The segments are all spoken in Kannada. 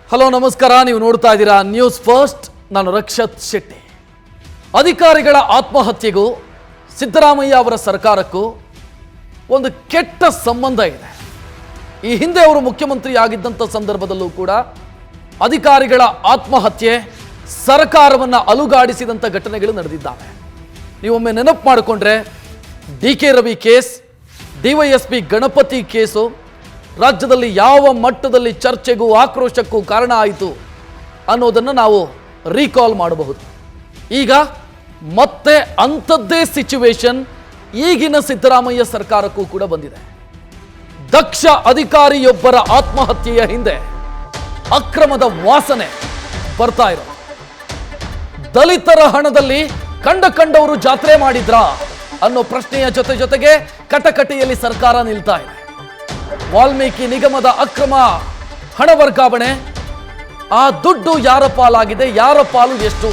ಹಲೋ ನಮಸ್ಕಾರ, ನೀವು ನೋಡ್ತಾ ಇದ್ದೀರಾ ನ್ಯೂಸ್ ಫಸ್ಟ್. ನಾನು ರಕ್ಷತ್ ಶೆಟ್ಟಿ. ಅಧಿಕಾರಿಗಳ ಆತ್ಮಹತ್ಯೆಗೂ ಸಿದ್ದರಾಮಯ್ಯ ಅವರ ಸರ್ಕಾರಕ್ಕೂ ಒಂದು ಕೆಟ್ಟ ಸಂಬಂಧ ಇದೆ. ಈ ಹಿಂದೆ ಅವರು ಮುಖ್ಯಮಂತ್ರಿ ಆಗಿದ್ದಂಥ ಸಂದರ್ಭದಲ್ಲೂ ಕೂಡ ಅಧಿಕಾರಿಗಳ ಆತ್ಮಹತ್ಯೆ ಸರ್ಕಾರವನ್ನು ಅಲುಗಾಡಿಸಿದಂಥ ಘಟನೆಗಳು ನಡೆದಿದ್ದಾವೆ. ನೀವೊಮ್ಮೆ ನೆನಪು ಮಾಡಿಕೊಂಡ್ರೆ DK Ravi case, DYSP Ganapati case ರಾಜ್ಯದಲ್ಲಿ ಯಾವ ಮಟ್ಟದಲ್ಲಿ ಚರ್ಚೆಗೂ ಆಕ್ರೋಶಕ್ಕೂ ಕಾರಣ ಆಯಿತು ಅನ್ನೋದನ್ನು ನಾವು ರೀಕಾಲ್ ಮಾಡಬಹುದು. ಈಗ ಮತ್ತೆ ಅಂಥದ್ದೇ ಸಿಚುವೇಶನ್ ಈಗಿನ ಸಿದ್ದರಾಮಯ್ಯ ಸರ್ಕಾರಕ್ಕೂ ಕೂಡ ಬಂದಿದೆ. ದಕ್ಷ ಅಧಿಕಾರಿಯೊಬ್ಬರ ಆತ್ಮಹತ್ಯೆಯ ಹಿಂದೆ ಅಕ್ರಮದ ವಾಸನೆ ಬರ್ತಾ ಇರೋ, ದಲಿತರ ಹಣದಲ್ಲಿ ಕಂಡವರು ಜಾತ್ರೆ ಮಾಡಿದ್ರಾ ಅನ್ನೋ ಪ್ರಶ್ನೆಯ ಜೊತೆಗೆ ಕಟಕಟೆಯಲ್ಲಿ ಸರ್ಕಾರ ನಿಲ್ತಾ ಇದೆ. ವಾಲ್ಮೀಕಿ ನಿಗಮದ ಅಕ್ರಮ ಹಣ ವರ್ಗಾವಣೆ, ಆ ದುಡ್ಡು ಯಾರ ಪಾಲಾಗಿದೆ, ಯಾರ ಪಾಲು ಎಷ್ಟು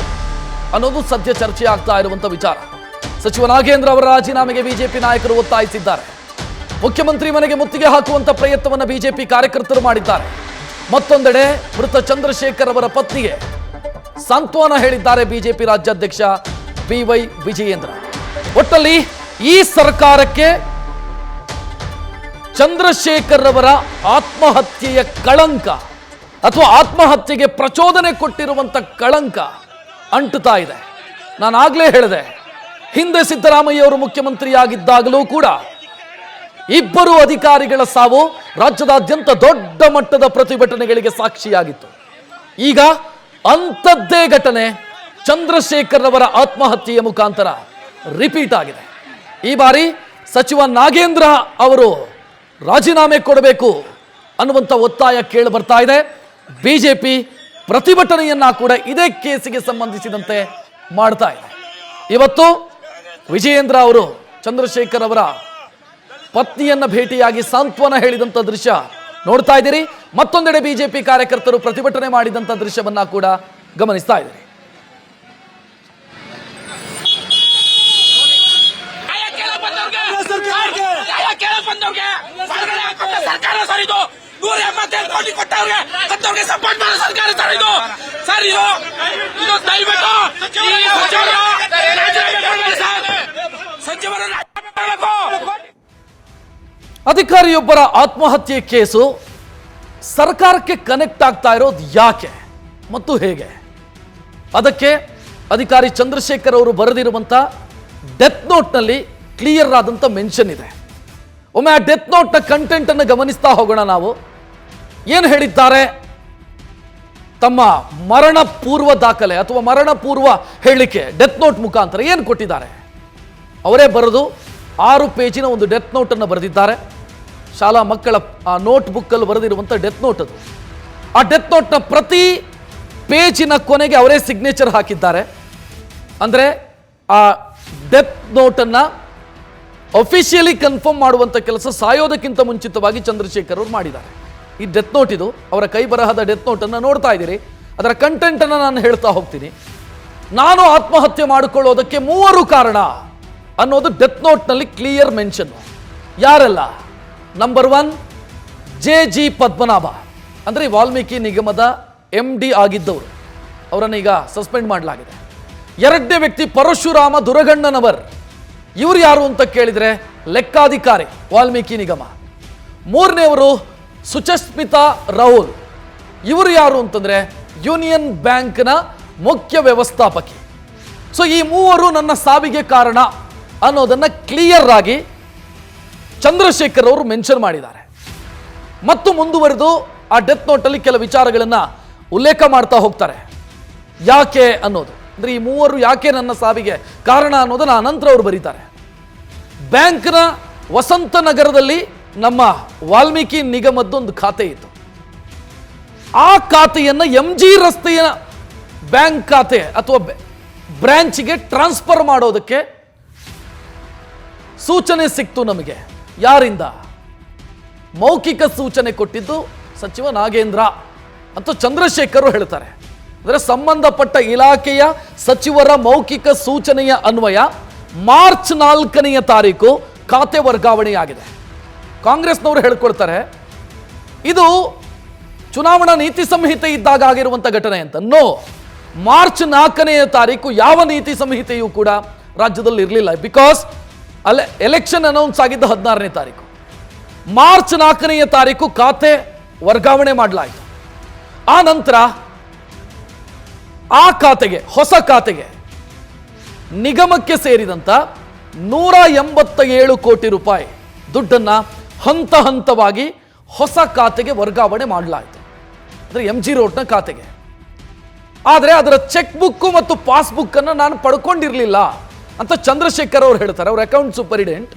ಅನ್ನೋದು ಸದ್ಯ ಚರ್ಚೆ ಆಗ್ತಾ ಇರುವಂತ ವಿಚಾರ. ಸಚಿವ ನಾಗೇಂದ್ರ ಅವರ ರಾಜೀನಾಮೆಗೆ ಬಿಜೆಪಿ ನಾಯಕರು ಒತ್ತಾಯಿಸಿದ್ದಾರೆ. ಮುಖ್ಯಮಂತ್ರಿ ಮನೆಗೆ ಮುತ್ತಿಗೆ ಹಾಕುವಂತ ಪ್ರಯತ್ನವನ್ನು ಬಿಜೆಪಿ ಕಾರ್ಯಕರ್ತರು ಮಾಡಿದ್ದಾರೆ. ಮತ್ತೊಂದೆಡೆ ಮೃತ ಚಂದ್ರಶೇಖರ್ ಅವರ ಪತ್ನಿಗೆ ಸಾಂತ್ವನ ಹೇಳಿದ್ದಾರೆ ಬಿಜೆಪಿ ರಾಜ್ಯಾಧ್ಯಕ್ಷ BY ವಿಜಯೇಂದ್ರ. ಒಟ್ಟಲ್ಲಿ ಈ ಸರ್ಕಾರಕ್ಕೆ ಚಂದ್ರಶೇಖರ್ ಅವರ ಆತ್ಮಹತ್ಯೆಯ ಕಳಂಕ ಅಥವಾ ಆತ್ಮಹತ್ಯೆಗೆ ಪ್ರಚೋದನೆ ಕೊಟ್ಟಿರುವಂತ ಕಳಂಕ ಅಂಟುತ್ತಾ ಇದೆ. ನಾನು ಆಗ್ಲೇ ಹೇಳಿದೆ, ಹಿಂದೆ ಸಿದ್ದರಾಮಯ್ಯ ಅವರು ಮುಖ್ಯಮಂತ್ರಿಯಾಗಿದ್ದಾಗಲೂ ಕೂಡ ಇಬ್ಬರು ಅಧಿಕಾರಿಗಳ ಸಾವು ರಾಜ್ಯದಾದ್ಯಂತ ದೊಡ್ಡ ಮಟ್ಟದ ಪ್ರತಿಭಟನೆಗಳಿಗೆ ಸಾಕ್ಷಿಯಾಗಿತ್ತು. ಈಗ ಅಂಥದ್ದೇ ಘಟನೆ ಚಂದ್ರಶೇಖರ್ ಅವರ ಆತ್ಮಹತ್ಯೆಯ ಮುಖಾಂತರ ರಿಪೀಟ್ ಆಗಿದೆ. ಈ ಬಾರಿ ಸಚಿವ ನಾಗೇಂದ್ರ ಅವರು ರಾಜೀನಾಮೆ ಕೊಡಬೇಕು ಅನ್ನುವಂಥ ಒತ್ತಾಯ ಕೇಳಿ ಬರ್ತಾ ಇದೆ. ಬಿಜೆಪಿ ಪ್ರತಿಭಟನೆಯನ್ನ ಕೂಡ ಇದೇ ಕೇಸಿಗೆ ಸಂಬಂಧಿಸಿದಂತೆ ಮಾಡ್ತಾ ಇದೆ. ಇವತ್ತು ವಿಜಯೇಂದ್ರ ಅವರು ಚಂದ್ರಶೇಖರ್ ಅವರ ಪತ್ನಿಯನ್ನ ಭೇಟಿಯಾಗಿ ಸಾಂತ್ವನ ಹೇಳಿದಂಥ ದೃಶ್ಯ ನೋಡ್ತಾ ಇದ್ದೀರಿ. ಮತ್ತೊಂದೆಡೆ ಬಿಜೆಪಿ ಕಾರ್ಯಕರ್ತರು ಪ್ರತಿಭಟನೆ ಮಾಡಿದಂಥ ದೃಶ್ಯವನ್ನ ಕೂಡ ಗಮನಿಸ್ತಾ ಇದ್ದೀರಿ. ಅಧಿಕಾರಿಯೊಬ್ಬರ ಆತ್ಮಹತ್ಯೆ ಕೇಸು ಸರ್ಕಾರಕ್ಕೆ ಕನೆಕ್ಟ್ ಆಗ್ತಾ ಇರೋದು ಯಾಕೆ ಮತ್ತು ಹೇಗೆ? ಅದಕ್ಕೆ ಅಧಿಕಾರಿ ಚಂದ್ರಶೇಖರ್ ಅವರು ಬರೆದಿರುವಂತ ಡೆತ್ ನೋಟ್ನಲ್ಲಿ ಕ್ಲಿಯರ್ ಆದಂತ ಮೆನ್ಷನ್ ಇದೆ. ಒಮ್ಮೆ ಆ ಡೆತ್ ನೋಟ್ನ ಕಂಟೆಂಟ್ ಅನ್ನು ಗಮನಿಸ್ತಾ ಹೋಗೋಣ. ನಾವು ಏನು ಹೇಳಿದ್ದಾರೆ? ತಮ್ಮ ಮರಣ ಪೂರ್ವ ದಾಖಲೆ ಅಥವಾ ಮರಣ ಪೂರ್ವ ಹೇಳಿಕೆ ಡೆತ್ ನೋಟ್ ಮುಖಾಂತರ ಏನು ಕೊಟ್ಟಿದ್ದಾರೆ? ಅವರೇ ಬರೆದು 6 ಪೇಜಿನ ಒಂದು ಡೆತ್ ನೋಟ್ ಅನ್ನು ಬರೆದಿದ್ದಾರೆ. ಶಾಲಾ ಮಕ್ಕಳ ಆ ನೋಟ್ ಬುಕ್ ಅಲ್ಲಿ ಬರೆದಿರುವಂತ ಡೆತ್ ನೋಟ್ ಅದು. ಆ ಡೆತ್ ನೋಟ್ನ ಪ್ರತಿ ಪೇಜಿನ ಕೊನೆಗೆ ಅವರೇ ಸಿಗ್ನೇಚರ್ ಹಾಕಿದ್ದಾರೆ. ಅಂದ್ರೆ ಆ ಡೆತ್ ನೋಟನ್ನ ಅಫಿಷಿಯಲಿ ಕನ್ಫರ್ಮ್ ಮಾಡುವಂತ ಕೆಲಸ ಸಾಯೋದಕ್ಕಿಂತ ಮುಂಚಿತವಾಗಿ ಚಂದ್ರಶೇಖರ್ ಅವರು ಮಾಡಿದ್ದಾರೆ. ಈ ಡೆತ್ ನೋಟ್ ಇದು, ಅವರ ಕೈ ಬರಹದ ಡೆತ್ ನೋಟ್ ಅನ್ನು ನೋಡ್ತಾ ಇದ್ದೀರಿ. ಅದರ ಕಂಟೆಂಟ್ ಅನ್ನು ನಾನು ಹೇಳ್ತಾ ಹೋಗ್ತೀನಿ. ನಾನು ಆತ್ಮಹತ್ಯೆ ಮಾಡಿಕೊಳ್ಳೋದಕ್ಕೆ 3 ಕಾರಣ ಅನ್ನೋದು ಡೆತ್ ನೋಟ್ ನಲ್ಲಿ ಕ್ಲಿಯರ್ ಮೆನ್ಷನ್. ಯಾರೆಲ್ಲ? ನಂಬರ್ 1 JG ಪದ್ಮನಾಭ, ಅಂದ್ರೆ ವಾಲ್ಮೀಕಿ ನಿಗಮದ MD ಆಗಿದ್ದವರು, ಅವರನ್ನು ಈಗ ಸಸ್ಪೆಂಡ್ ಮಾಡಲಾಗಿದೆ. 2ನೇ ವ್ಯಕ್ತಿ ಪರಶುರಾಮ ದುರಗಣ್ಣನವರ್, ಇವರು ಯಾರು ಅಂತ ಕೇಳಿದ್ರೆ ಲೆಕ್ಕಾಧಿಕಾರಿ ವಾಲ್ಮೀಕಿ ನಿಗಮ. 3ನೇವರು ಸುಚಸ್ಮಿತಾ ರಾಹುಲ್, ಇವರು ಯಾರು ಅಂತಂದ್ರೆ ಯೂನಿಯನ್ ಬ್ಯಾಂಕ್ನ ಮುಖ್ಯ ವ್ಯವಸ್ಥಾಪಕಿ. ಸೊ ಈ 3 ನನ್ನ ಸಾವಿಗೆ ಕಾರಣ ಅನ್ನೋದನ್ನ ಕ್ಲಿಯರ್ ಆಗಿ ಚಂದ್ರಶೇಖರ್ ಅವರು ಮೆನ್ಷನ್ ಮಾಡಿದ್ದಾರೆ. ಮತ್ತು ಮುಂದುವರೆದು ಆ ಡೆತ್ ನೋಟಲ್ಲಿ ಕೆಲ ವಿಚಾರಗಳನ್ನ ಉಲ್ಲೇಖ ಮಾಡ್ತಾ ಹೋಗ್ತಾರೆ. ಯಾಕೆ ಅನ್ನೋದು, ಅಂದ್ರೆ ಈ 3 ಯಾಕೆ ನನ್ನ ಸಾವಿಗೆ ಕಾರಣ ಅನ್ನೋದನ್ನ ಅನಂತರ ಅವರು ಬರೀತಾರೆ. ಬ್ಯಾಂಕ್ನ ವಸಂತ ನಗರದಲ್ಲಿ ನಮ್ಮ ವಾಲ್ಮೀಕಿ ನಿಗಮದ್ದೊಂದು ಖಾತೆ ಇತ್ತು. ಆ ಖಾತೆಯನ್ನು MG ರಸ್ತೆಯ ಬ್ಯಾಂಕ್ ಖಾತೆ ಅಥವಾ ಬ್ರಾಂಚ್ಗೆ ಟ್ರಾನ್ಸ್ಫರ್ ಮಾಡೋದಕ್ಕೆ ಸೂಚನೆ ಸಿಕ್ತು ನಮಗೆ. ಯಾರಿಂದ? ಮೌಖಿಕ ಸೂಚನೆ ಕೊಟ್ಟಿದ್ದು ಸಚಿವ ನಾಗೇಂದ್ರ ಅಂತ ಚಂದ್ರಶೇಖರ್ ಹೇಳ್ತಾರೆ. ಅಂದರೆ ಸಂಬಂಧಪಟ್ಟ ಇಲಾಖೆಯ ಸಚಿವರ ಮೌಖಿಕ ಸೂಚನೆಯ ಅನ್ವಯ ಮಾರ್ಚ್ 4ನೇ ತಾರೀಕು ಖಾತೆ ವರ್ಗಾವಣೆಯಾಗಿದೆ. ಕಾಂಗ್ರೆಸ್ನವರು ಹೇಳ್ಕೊಳ್ತಾರೆ ಇದು ಚುನಾವಣಾ ನೀತಿ ಸಂಹಿತೆ ಇದ್ದಾಗ ಆಗಿರುವಂಥ ಘಟನೆ ಅಂತ. ನೋ, ಮಾರ್ಚ್ 4ನೇ ತಾರೀಕು ಯಾವ ನೀತಿ ಸಂಹಿತೆಯೂ ಕೂಡ ರಾಜ್ಯದಲ್ಲಿ ಇರಲಿಲ್ಲ. ಬಿಕಾಸ್ ಅಲ್ಲೇ ಎಲೆಕ್ಷನ್ ಅನೌನ್ಸ್ ಆಗಿದ್ದ 16ನೇ ತಾರೀಕು. ಮಾರ್ಚ್ 4ನೇ ತಾರೀಕು ಖಾತೆ ವರ್ಗಾವಣೆ ಮಾಡಲಾಯಿತು. ಆ ನಂತರ ಆ ಖಾತೆಗೆ, ಹೊಸ ಖಾತೆಗೆ ನಿಗಮಕ್ಕೆ ಸೇರಿದಂಥ 187 ಕೋಟಿ ರೂಪಾಯಿ ದುಡ್ಡನ್ನು ಹಂತ ಹಂತವಾಗಿ ಹೊಸ ಖಾತೆಗೆ ವರ್ಗಾವಣೆ ಮಾಡಲಾಯಿತು. ಅಂದರೆ MG ರೋಡ್ನ ಖಾತೆಗೆ. ಆದರೆ ಅದರ ಚೆಕ್ ಬುಕ್ ಮತ್ತು ಪಾಸ್ಬುಕ್ ಅನ್ನು ನಾನು ಪಡ್ಕೊಂಡಿರಲಿಲ್ಲ ಅಂತ ಚಂದ್ರಶೇಖರ್ ಅವರು ಹೇಳ್ತಾರೆ. ಅವ್ರ ಅಕೌಂಟ್ ಸೂಪರಿಡೆಂಟ್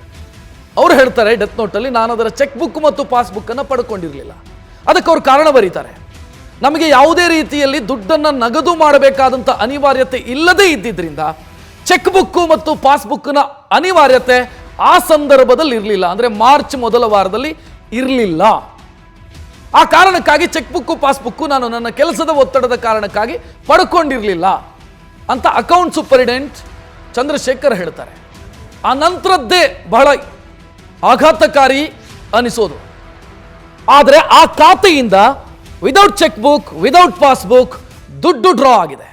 ಅವ್ರು ಹೇಳ್ತಾರೆ ಡೆತ್ ನೋಟಲ್ಲಿ, ನಾನು ಅದರ ಚೆಕ್ ಬುಕ್ ಮತ್ತು ಪಾಸ್ಬುಕ್ ಅನ್ನು ಪಡ್ಕೊಂಡಿರಲಿಲ್ಲ. ಅದಕ್ಕೆ ಅವ್ರು ಕಾರಣ ಬರೀತಾರೆ, ನಮಗೆ ಯಾವುದೇ ರೀತಿಯಲ್ಲಿ ದುಡ್ಡನ್ನು ನಗದು ಮಾಡಬೇಕಾದಂಥ ಅನಿವಾರ್ಯತೆ ಇಲ್ಲದೇ ಇದ್ದಿದ್ದರಿಂದ ಚೆಕ್ ಬುಕ್ ಮತ್ತು ಪಾಸ್ಬುಕ್ನ ಅನಿವಾರ್ಯತೆ ಆ ಸಂದರ್ಭದಲ್ಲಿ ಇರಲಿಲ್ಲ. ಅಂದರೆ ಮಾರ್ಚ್ ಮೊದಲ ವಾರದಲ್ಲಿ ಇರಲಿಲ್ಲ. ಆ ಕಾರಣಕ್ಕಾಗಿ ಚೆಕ್ ಬುಕ್ ಪಾಸ್ಬುಕ್ ನಾನು ನನ್ನ ಕೆಲಸದ ಒತ್ತಡದ ಕಾರಣಕ್ಕಾಗಿ ಪಡ್ಕೊಂಡಿರಲಿಲ್ಲ ಅಂತ ಅಕೌಂಟ್ ಸೂಪರಿಡೆಂಟ್ ಚಂದ್ರಶೇಖರ್ ಹೇಳ್ತಾರೆ. ಆ ನಂತರದ್ದೇ ಬಹಳ ಆಘಾತಕಾರಿ ಅನಿಸೋದು. ಆದರೆ ಆ ಖಾತೆಯಿಂದ without cheque book, without passbook ದುಡ್ಡು ಡ್ರಾ ಆಗಿದೆ.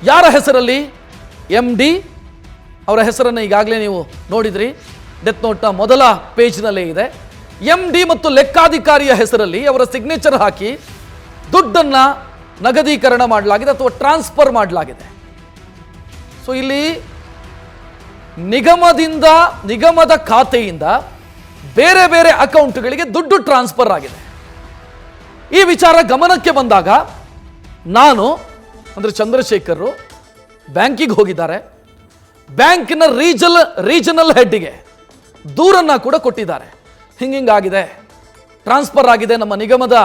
ಯಾರ ಹೆಸರಲ್ಲಿ? MD ಅವರ ಹೆಸರನ್ನು ಈಗಾಗಲೇ ನೀವು ನೋಡಿದ್ರಿ, ಡೆತ್ ನೋಟ್ನ ಮೊದಲ ಪೇಜ್ನಲ್ಲೇ ಇದೆ. MD ಮತ್ತು ಲೆಕ್ಕಾಧಿಕಾರಿಯ ಹೆಸರಲ್ಲಿ ಅವರ ಸಿಗ್ನೇಚರ್ ಹಾಕಿ ದುಡ್ಡನ್ನು ನಗದೀಕರಣ ಮಾಡಲಾಗಿದೆ ಅಥವಾ ಟ್ರಾನ್ಸ್ಫರ್ ಮಾಡಲಾಗಿದೆ. ಸೊ ಇಲ್ಲಿ ನಿಗಮದ ಖಾತೆಯಿಂದ ಬೇರೆ ಬೇರೆ ಅಕೌಂಟ್ಗಳಿಗೆ ದುಡ್ಡು ಟ್ರಾನ್ಸ್ಫರ್ ಆಗಿದೆ. ಈ ವಿಚಾರ ಗಮನಕ್ಕೆ ಬಂದಾಗ ನಾನು ಅಂದರೆ ಚಂದ್ರಶೇಖರ್ ಬ್ಯಾಂಕಿಗೆ ಹೋಗಿದ್ದಾರೆ. ಬ್ಯಾಂಕಿನ ರೀಜನಲ್ ಹೆಡ್ಗೆ ದೂರನ್ನು ಕೂಡ ಕೊಟ್ಟಿದ್ದಾರೆ. ಹಿಂಗಾಗಿದೆ, ಟ್ರಾನ್ಸ್ಫರ್ ಆಗಿದೆ, ನಮ್ಮ ನಿಗಮದ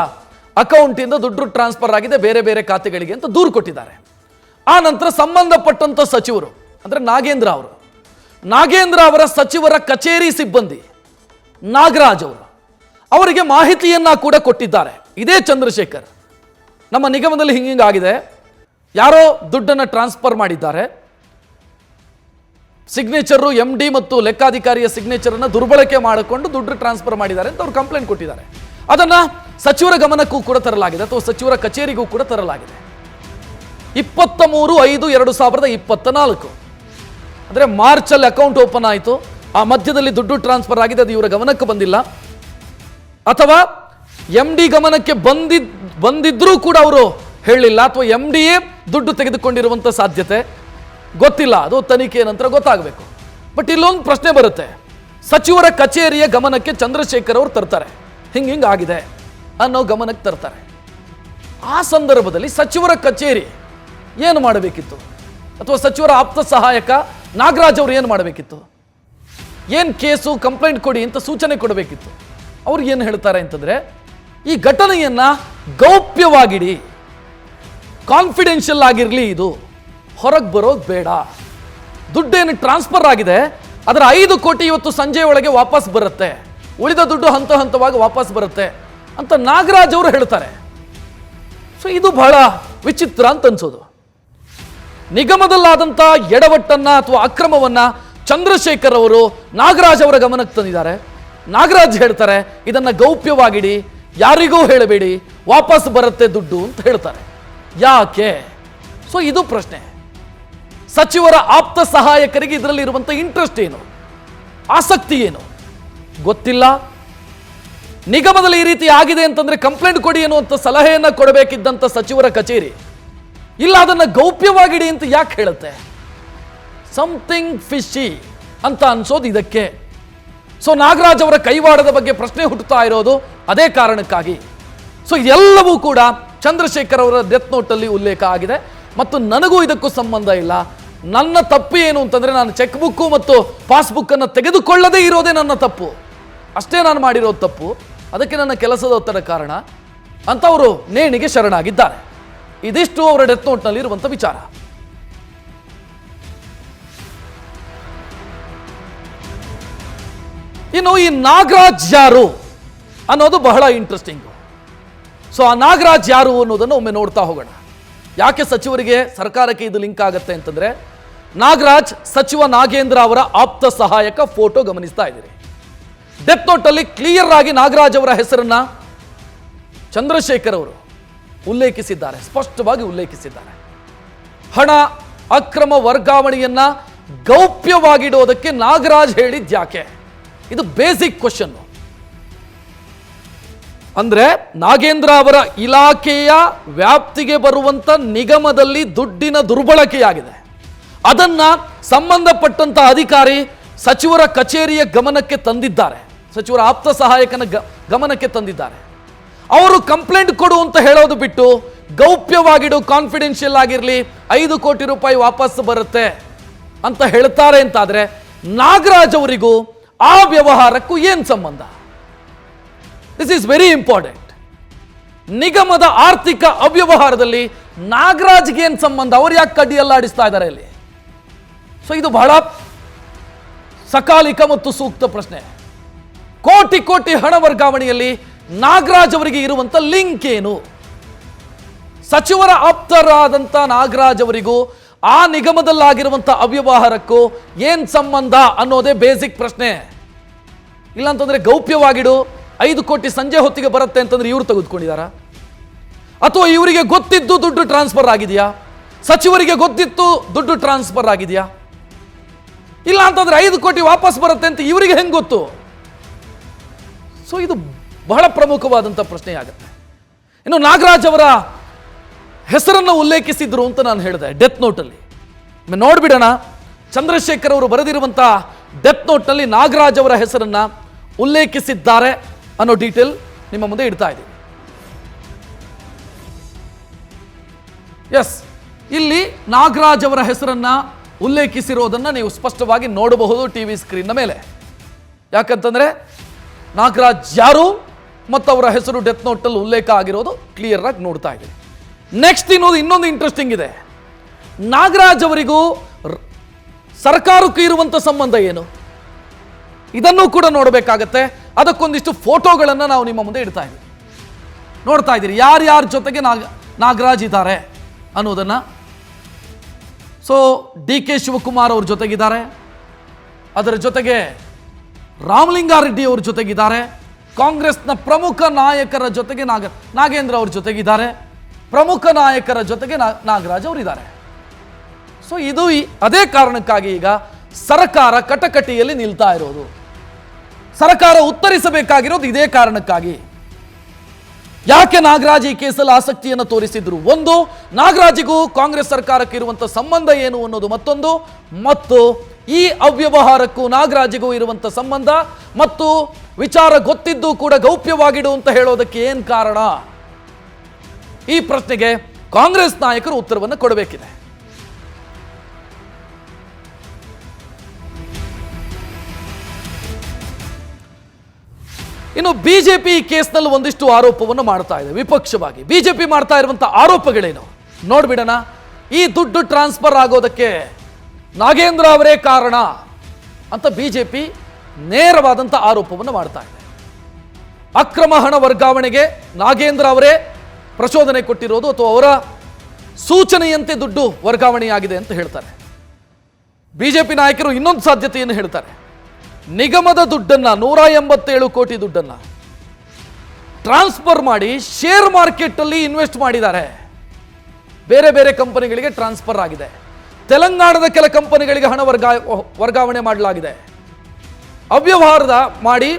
ಅಕೌಂಟಿಂದ ದುಡ್ಡು ಟ್ರಾನ್ಸ್ಫರ್ ಆಗಿದೆ ಬೇರೆ ಬೇರೆ ಖಾತೆಗಳಿಗೆ ಅಂತ ದೂರು ಕೊಟ್ಟಿದ್ದಾರೆ. ಆ ನಂತರ ಸಂಬಂಧಪಟ್ಟಂಥ ಸಚಿವರು ಅಂದರೆ ನಾಗೇಂದ್ರ ಅವರ ಸಚಿವರ ಕಚೇರಿ ಸಿಬ್ಬಂದಿ ನಾಗರಾಜ್ ಅವರಿಗೆ ಮಾಹಿತಿಯನ್ನ ಕೂಡ ಕೊಟ್ಟಿದ್ದಾರೆ. ಇದೇ ಚಂದ್ರಶೇಖರ್, ನಮ್ಮ ನಿಗಮದಲ್ಲಿ ಹಿಂಗಾಗಿದೆ, ಯಾರೋ ದುಡ್ಡನ್ನು ಟ್ರಾನ್ಸ್ಫರ್ ಮಾಡಿದ್ದಾರೆ, ಸಿಗ್ನೇಚರು MD ಮತ್ತು ಲೆಕ್ಕಾಧಿಕಾರಿಯ ಸಿಗ್ನೇಚರನ್ನು ದುರ್ಬಳಕೆ ಮಾಡಿಕೊಂಡು ದುಡ್ಡು ಟ್ರಾನ್ಸ್ಫರ್ ಮಾಡಿದ್ದಾರೆ ಅಂತ ಅವ್ರು ಕಂಪ್ಲೇಂಟ್ ಕೊಟ್ಟಿದ್ದಾರೆ. ಅದನ್ನು ಸಚಿವರ ಗಮನಕ್ಕೂ ಕೂಡ ತರಲಾಗಿದೆ ಅಥವಾ ಸಚಿವರ ಕಚೇರಿಗೂ ಕೂಡ ತರಲಾಗಿದೆ. 23/5/2024 ಅಂದರೆ ಮಾರ್ಚಲ್ಲಿ ಅಕೌಂಟ್ ಓಪನ್ ಆಯಿತು. ಆ ಮಧ್ಯದಲ್ಲಿ ದುಡ್ಡು ಟ್ರಾನ್ಸ್ಫರ್ ಆಗಿದೆ, ಅದು ಇವರ ಗಮನಕ್ಕೆ ಬಂದಿಲ್ಲ. ಅಥವಾ MD ಗಮನಕ್ಕೆ ಬಂದಿದ್ರೂ ಕೂಡ ಅವರು ಹೇಳಲಿಲ್ಲ, ಅಥವಾ MDಯೇ ದುಡ್ಡು ತೆಗೆದುಕೊಂಡಿರುವಂಥ ಸಾಧ್ಯತೆ ಗೊತ್ತಿಲ್ಲ. ಅದು ತನಿಖೆ ನಂತರ ಗೊತ್ತಾಗಬೇಕು. ಬಟ್ ಇಲ್ಲೊಂದು ಪ್ರಶ್ನೆ ಬರುತ್ತೆ, ಸಚಿವರ ಕಚೇರಿಯ ಗಮನಕ್ಕೆ ಚಂದ್ರಶೇಖರ್ ಅವರು ತರ್ತಾರೆ, ಹಿಂಗಾಗಿದೆ ಅನ್ನೋ ಗಮನಕ್ಕೆ ತರ್ತಾರೆ. ಆ ಸಂದರ್ಭದಲ್ಲಿ ಸಚಿವರ ಕಚೇರಿ ಏನು ಮಾಡಬೇಕಿತ್ತು? ಅಥವಾ ಸಚಿವರ ಆಪ್ತ ಸಹಾಯಕ ನಾಗರಾಜ್ ಅವರು ಏನು ಮಾಡಬೇಕಿತ್ತು? ಏನು ಕೇಸು ಕಂಪ್ಲೇಂಟ್ ಕೊಡಿ ಅಂತ ಸೂಚನೆ ಕೊಡಬೇಕಿತ್ತು. ಅವ್ರು ಏನು ಹೇಳ್ತಾರೆ ಅಂತಂದರೆ, ಈ ಘಟನೆಯನ್ನ ಗೌಪ್ಯವಾಗಿಡಿ, ಕಾನ್ಫಿಡೆನ್ಷಿಯಲ್ ಆಗಿರಲಿ, ಇದು ಹೊರಗೆ ಬರೋದು ಬೇಡ. ದುಡ್ಡೇನು ಟ್ರಾನ್ಸ್ಫರ್ ಆಗಿದೆ ಅದರ 5 ಕೋಟಿ ಇವತ್ತು ಸಂಜೆ ಒಳಗೆ ವಾಪಸ್ ಬರುತ್ತೆ, ಉಳಿದ ದುಡ್ಡು ಹಂತ ಹಂತವಾಗಿ ವಾಪಸ್ ಬರುತ್ತೆ ಅಂತ ನಾಗರಾಜ್ ಅವರು ಹೇಳ್ತಾರೆ. ಸೊ ಇದು ಬಹಳ ವಿಚಿತ್ರ ಅಂತ ಅನ್ಸೋದು. ನಿಗಮದಲ್ಲಾದಂಥ ಎಡವಟ್ಟನ್ನ ಅಥವಾ ಅಕ್ರಮವನ್ನ ಚಂದ್ರಶೇಖರ್ ಅವರು ನಾಗರಾಜ್ ಅವರ ಗಮನಕ್ಕೆ ತಂದಿದ್ದಾರೆ. ನಾಗರಾಜ್ ಹೇಳ್ತಾರೆ, ಇದನ್ನ ಗೌಪ್ಯವಾಗಿಡಿ, ಯಾರಿಗೂ ಹೇಳಬೇಡಿ, ವಾಪಸ್ ಬರುತ್ತೆ ದುಡ್ಡು ಅಂತ ಹೇಳ್ತಾರೆ. ಯಾಕೆ? ಸೊ ಇದು ಪ್ರಶ್ನೆ. ಸಚಿವರ ಆಪ್ತ ಸಹಾಯಕರಿಗೆ ಇದರಲ್ಲಿ ಇರುವಂಥ ಇಂಟ್ರೆಸ್ಟ್ ಏನು, ಆಸಕ್ತಿ ಏನು ಗೊತ್ತಿಲ್ಲ. ನಿಗಮದಲ್ಲಿ ಈ ರೀತಿ ಆಗಿದೆ ಅಂತಂದ್ರೆ ಕಂಪ್ಲೇಂಟ್ ಕೊಡಿ ಅನ್ನುವಂಥ ಸಲಹೆಯನ್ನ ಕೊಡಬೇಕಿದ್ದಂಥ ಸಚಿವರ ಕಚೇರಿ ಇಲ್ಲ ಅದನ್ನ ಗೌಪ್ಯವಾಗಿಡಿ ಅಂತ ಯಾಕೆ ಹೇಳುತ್ತೆ? ಸಮಥಿಂಗ್ ಫಿಶಿ ಅಂತ ಅನ್ಸೋದು ಇದಕ್ಕೆ. ಸೊ ನಾಗರಾಜ್ ಅವರ ಕೈವಾಡದ ಬಗ್ಗೆ ಪ್ರಶ್ನೆ ಹುಟ್ಟುತ್ತಾ ಇರೋದು ಅದೇ ಕಾರಣಕ್ಕಾಗಿ. ಸೊ ಎಲ್ಲವೂ ಕೂಡ ಚಂದ್ರಶೇಖರ್ ಅವರ ಡೆತ್ ನೋಟಲ್ಲಿ ಉಲ್ಲೇಖ ಆಗಿದೆ ಮತ್ತು ನನಗೂ ಇದಕ್ಕೂ ಸಂಬಂಧ ಇಲ್ಲ. ನನ್ನ ತಪ್ಪು ಏನು ಅಂತಂದ್ರೆ, ನಾನು ಚೆಕ್ ಬುಕ್ ಮತ್ತು ಪಾಸ್ಬುಕ್ ಅನ್ನು ತೆಗೆದುಕೊಳ್ಳದೇ ಇರೋದೇ ನನ್ನ ತಪ್ಪು, ಅಷ್ಟೇ ನಾನು ಮಾಡಿರೋದು ತಪ್ಪು, ಅದಕ್ಕೆ ನನ್ನ ಕೆಲಸದ ಒತ್ತಡ ಕಾರಣ ಅಂತ ಅವರು ನೇಣಿಗೆ ಶರಣಾಗಿದ್ದಾರೆ. ಇದಿಷ್ಟು ಅವರ ಡೆತ್ ನೋಟ್ನಲ್ಲಿ ಇರುವಂಥ ವಿಚಾರ. ಇನ್ನು ಈ ನಾಗರಾಜ್ ಯಾರು ಅನ್ನೋದು ಬಹಳ ಇಂಟ್ರೆಸ್ಟಿಂಗ್. ಸೊ ಆ ನಾಗರಾಜ್ ಯಾರು ಅನ್ನೋದನ್ನು ಒಮ್ಮೆ ನೋಡ್ತಾ ಹೋಗೋಣ. ಯಾಕೆ ಸಚಿವರಿಗೆ ಸರ್ಕಾರಕ್ಕೆ ಇದು ಲಿಂಕ್ ಆಗುತ್ತೆ ಅಂತಂದ್ರೆ, ನಾಗರಾಜ್ ಸಚಿವ ನಾಗೇಂದ್ರ ಅವರ ಆಪ್ತ ಸಹಾಯಕ ಫೋಟೋ ಗಮನಿಸ್ತಾ ಇದ್ದೀರಿ. ಡೆತ್ ನೋಟ್ ಅಲ್ಲಿ ಕ್ಲಿಯರ್ ಆಗಿ ನಾಗರಾಜ್ ಅವರ ಹೆಸರನ್ನ ಚಂದ್ರಶೇಖರ್ ಅವರು ಉಲ್ಲೇಖಿಸಿದ್ದಾರೆ, ಸ್ಪಷ್ಟವಾಗಿ ಉಲ್ಲೇಖಿಸಿದ್ದಾರೆ. ಹಣ ಅಕ್ರಮ ವರ್ಗಾವಣೆಯನ್ನ ಗೌಪ್ಯವಾಗಿಡೋದಕ್ಕೆ ನಾಗರಾಜ್ ಹೇಳಿದ್ಯಾಕೆ? ಇದು ಬೇಸಿಕ್ ಕ್ವಶನ್. ಅಂದ್ರೆ ನಾಗೇಂದ್ರ ಅವರ ಇಲಾಖೆಯ ವ್ಯಾಪ್ತಿಗೆ ಬರುವಂತ ನಿಗಮದಲ್ಲಿ ದುಡ್ಡಿನ ದುರ್ಬಳಕೆಯಾಗಿದೆ. ಅದನ್ನ ಸಂಬಂಧಪಟ್ಟಂತ ಅಧಿಕಾರಿ ಸಚಿವರ ಕಚೇರಿಯ ಗಮನಕ್ಕೆ ತಂದಿದ್ದಾರೆ, ಸಚಿವರ ಆಪ್ತ ಸಹಾಯಕನ ಗಮನಕ್ಕೆ ತಂದಿದ್ದಾರೆ. ಅವರು ಕಂಪ್ಲೇಂಟ್ ಕೊಡು ಅಂತ ಹೇಳೋದು ಬಿಟ್ಟು ಗೌಪ್ಯವಾಗಿಡು, ಕಾನ್ಫಿಡೆನ್ಷಿಯಲ್ ಆಗಿರಲಿ, 5 ಕೋಟಿ ರೂಪಾಯಿ ವಾಪಸ್ ಬರುತ್ತೆ ಅಂತ ಹೇಳ್ತಾರೆ ಅಂತಾದ್ರೆ ನಾಗರಾಜ್ ಅವರಿಗೂ ಆ ವ್ಯವಹಾರಕ್ಕೂ ಏನ್ ಸಂಬಂಧ? This is very important. ನಿಗಮದ ಆರ್ಥಿಕ ಅವ್ಯವಹಾರದಲ್ಲಿ ನಾಗರಾಜ್ಗೆ ಏನ್ ಸಂಬಂಧ? ಅವ್ರು ಯಾಕೆ ಕಡ್ಡಿಯಲ್ಲಾಡಿಸ್ತಾ ಇದ್ದಾರೆ ಇಲ್ಲಿ? ಸೊ ಇದು ಬಹಳ ಸಕಾಲಿಕ ಮತ್ತು ಸೂಕ್ತ ಪ್ರಶ್ನೆ. ಕೋಟಿ ಕೋಟಿ ಹಣ ವರ್ಗಾವಣೆಯಲ್ಲಿ ನಾಗರಾಜ್ ಅವರಿಗೆ ಇರುವಂತ ಲಿಂಕ್ ಏನು? ಸಚಿವರ ಆಪ್ತರಾದಂತ ನಾಗರಾಜ್ ಅವರಿಗೂ ಆ ನಿಗಮದಲ್ಲಾಗಿರುವಂತ ಅವ್ಯವಹಾರಕ್ಕೂ ಏನ್ ಸಂಬಂಧ ಅನ್ನೋದೇ ಬೇಸಿಕ್ ಪ್ರಶ್ನೆ. ಇಲ್ಲಾಂತಂದ್ರೆ ಗೌಪ್ಯವಾಗಿಡು, 5 ಕೋಟಿ ಸಂಜೆ ಹೊತ್ತಿಗೆ ಬರುತ್ತೆ ಅಂತಂದ್ರೆ ಇವರು ತೆಗೆದುಕೊಂಡಿದಾರ? ಅಥವಾ ಇವರಿಗೆ ಗೊತ್ತಿದ್ದು ದುಡ್ಡು ಟ್ರಾನ್ಸ್ಫರ್ ಆಗಿದೆಯಾ? ಸಚಿವರಿಗೆ ಗೊತ್ತಿತ್ತು ದುಡ್ಡು ಟ್ರಾನ್ಸ್ಫರ್ ಆಗಿದೆಯಾ? ಇಲ್ಲ ಅಂತಂದ್ರೆ 5 ಕೋಟಿ ವಾಪಸ್ ಬರುತ್ತೆ ಅಂತ ಇವರಿಗೆ ಹೆಂಗ್ ಗೊತ್ತು? ಸೊ ಇದು ಬಹಳ ಪ್ರಮುಖವಾದಂಥ ಪ್ರಶ್ನೆ ಆಗುತ್ತೆ. ಇನ್ನು ನಾಗರಾಜ್ ಅವರ ಹೆಸರನ್ನು ಉಲ್ಲೇಖಿಸಿದ್ರು ಅಂತ ನಾನು ಹೇಳಿದೆ ಡೆತ್ ನೋಟಲ್ಲಿ. ನೋಡ್ಬಿಡೋಣ, ಚಂದ್ರಶೇಖರ್ ಅವರು ಬರೆದಿರುವಂತಹ ಡೆತ್ ನೋಟ್ನಲ್ಲಿ ನಾಗರಾಜ್ ಅವರ ಹೆಸರನ್ನ ಉಲ್ಲೇಖಿಸಿದ್ದಾರೆ ಅನ್ನೋ ಡೀಟೇಲ್ ನಿಮ್ಮ ಮುಂದೆ ಇಡ್ತಾ ಇದ್ದೀವಿ. ಎಸ್, ಇಲ್ಲಿ ನಾಗರಾಜ್ ಅವರ ಹೆಸರನ್ನ ಉಲ್ಲೇಖಿಸಿರೋದನ್ನ ನೀವು ಸ್ಪಷ್ಟವಾಗಿ ನೋಡಬಹುದು ಟಿವಿ ಸ್ಕ್ರೀನ್ನ ಮೇಲೆ. ಯಾಕಂತಂದ್ರೆ ನಾಗರಾಜ್ ಯಾರು ಮತ್ತು ಅವರ ಹೆಸರು ಡೆತ್ ನೋಟಲ್ಲಿ ಉಲ್ಲೇಖ ಆಗಿರೋದು ಕ್ಲಿಯರ್ ಆಗಿ ನೋಡ್ತಾ ಇದ್ದೀವಿ. ನೆಕ್ಸ್ಟ್ ಇನ್ನೊಂದು ಇಂಟ್ರೆಸ್ಟಿಂಗ್ ಇದೆ. ನಾಗರಾಜ್ ಅವರಿಗೂ ಸರ್ಕಾರಕ್ಕೂ ಇರುವಂತ ಸಂಬಂಧ ಏನು? ಇದನ್ನು ಕೂಡ ನೋಡಬೇಕಾಗತ್ತೆ. ಅದಕ್ಕೊಂದಿಷ್ಟು ಫೋಟೋಗಳನ್ನು ನಾವು ನಿಮ್ಮ ಮುಂದೆ ಇಡ್ತಾ ಇದ್ದೀವಿ. ನೋಡ್ತಾ ಇದ್ದೀರಿ ಯಾರ್ಯಾರ ಜೊತೆಗೆ ನಾಗರಾಜ್ ಇದ್ದಾರೆ ಅನ್ನೋದನ್ನ. ಸೊ ಡಿ.ಕೆ. ಶಿವಕುಮಾರ್ ಅವ್ರ ಜೊತೆಗಿದ್ದಾರೆ, ಅದರ ಜೊತೆಗೆ ರಾಮಲಿಂಗಾರೆಡ್ಡಿ ಅವ್ರ ಜೊತೆಗಿದ್ದಾರೆ, ಕಾಂಗ್ರೆಸ್ನ ಪ್ರಮುಖ ನಾಯಕರ ಜೊತೆಗೆ ನಾಗೇಂದ್ರ ಅವ್ರ ಜೊತೆಗಿದ್ದಾರೆ, ಪ್ರಮುಖ ನಾಯಕರ ಜೊತೆಗೆ ನಾಗರಾಜ್ ಅವರಿದ್ದಾರೆ. ಸೊ ಇದು ಅದೇ ಕಾರಣಕ್ಕಾಗಿ ಈಗ ಸರ್ಕಾರ ಕಟಕಟಿಯಲ್ಲಿ ನಿಲ್ತಾ ಇರೋದು. ಸರ್ಕಾರ ಉತ್ತರಿಸಬೇಕಾಗಿರೋದು ಇದೇ ಕಾರಣಕ್ಕಾಗಿ. ಯಾಕೆ ನಾಗರಾಜ್ ಈ ಕೇಸಲ್ಲಿ ಆಸಕ್ತಿಯನ್ನು ತೋರಿಸಿದ್ರು? ಒಂದು, ನಾಗರಾಜಿಗೂ ಕಾಂಗ್ರೆಸ್ ಸರ್ಕಾರಕ್ಕೆ ಇರುವಂತಹ ಸಂಬಂಧ ಏನು ಅನ್ನೋದು ಮತ್ತೊಂದು, ಮತ್ತು ಈ ಅವ್ಯವಹಾರಕ್ಕೂ ನಾಗರಾಜಿಗೂ ಇರುವಂತ ಸಂಬಂಧ ಮತ್ತು ವಿಚಾರ ಗೊತ್ತಿದ್ದು ಕೂಡ ಗೌಪ್ಯವಾಗಿಡು ಅಂತ ಹೇಳೋದಕ್ಕೆ ಏನ್ ಕಾರಣ? ಈ ಪ್ರಶ್ನೆಗೆ ಕಾಂಗ್ರೆಸ್ ನಾಯಕರು ಉತ್ತರವನ್ನು ಕೊಡಬೇಕಿದೆ. ಇನ್ನು ಬಿಜೆಪಿ ಈ ಕೇಸ್ನಲ್ಲಿ ಒಂದಿಷ್ಟು ಆರೋಪವನ್ನು ಮಾಡ್ತಾ ಇದೆ. ವಿಪಕ್ಷವಾಗಿ ಬಿಜೆಪಿ ಮಾಡ್ತಾ ಇರುವಂತಹ ಆರೋಪಗಳೇನು ನೋಡ್ಬಿಡೋಣ. ಈ ದುಡ್ಡು ಟ್ರಾನ್ಸ್ಫರ್ ಆಗೋದಕ್ಕೆ ನಾಗೇಂದ್ರ ಅವರೇ ಕಾರಣ ಅಂತ ಬಿಜೆಪಿ ನೇರವಾದಂಥ ಆರೋಪವನ್ನು ಮಾಡ್ತಾ ಇದೆ. ಅಕ್ರಮ ಹಣ ವರ್ಗಾವಣೆಗೆ ನಾಗೇಂದ್ರ ಅವರೇ ಪ್ರಚೋದನೆ ಕೊಟ್ಟಿರೋದು ಅಥವಾ ಅವರ ಸೂಚನೆಯಂತೆ ದುಡ್ಡು ವರ್ಗಾವಣೆಯಾಗಿದೆ ಅಂತ ಹೇಳ್ತಾರೆ. ಬಿಜೆಪಿ ನಾಯಕರು ಇನ್ನೊಂದು ಸಾಧ್ಯತೆಯನ್ನು ಹೇಳ್ತಾರೆ. ನಿಗಮದ ದುಡ್ಡನ್ನ 187 ಕೋಟಿ ದುಡ್ಡನ್ನ ಟ್ರಾನ್ಸ್ಫರ್ ಮಾಡಿ ಶೇರ್ ಮಾರ್ಕೆಟ್ ಅಲ್ಲಿ ಇನ್ವೆಸ್ಟ್ ಮಾಡಿದ್ದಾರೆ. ಬೇರೆ ಬೇರೆ ಕಂಪನಿಗಳಿಗೆ ಟ್ರಾನ್ಸ್ಫರ್ ಆಗಿದೆ. ತೆಲಂಗಾಣದ ಕೆಲ ಕಂಪನಿಗಳಿಗೆ ಹಣ ವರ್ಗಾವಣೆ ಮಾಡಲಾಗಿದೆ. ಅವ್ಯವಹಾರದ ಮಾಡಿ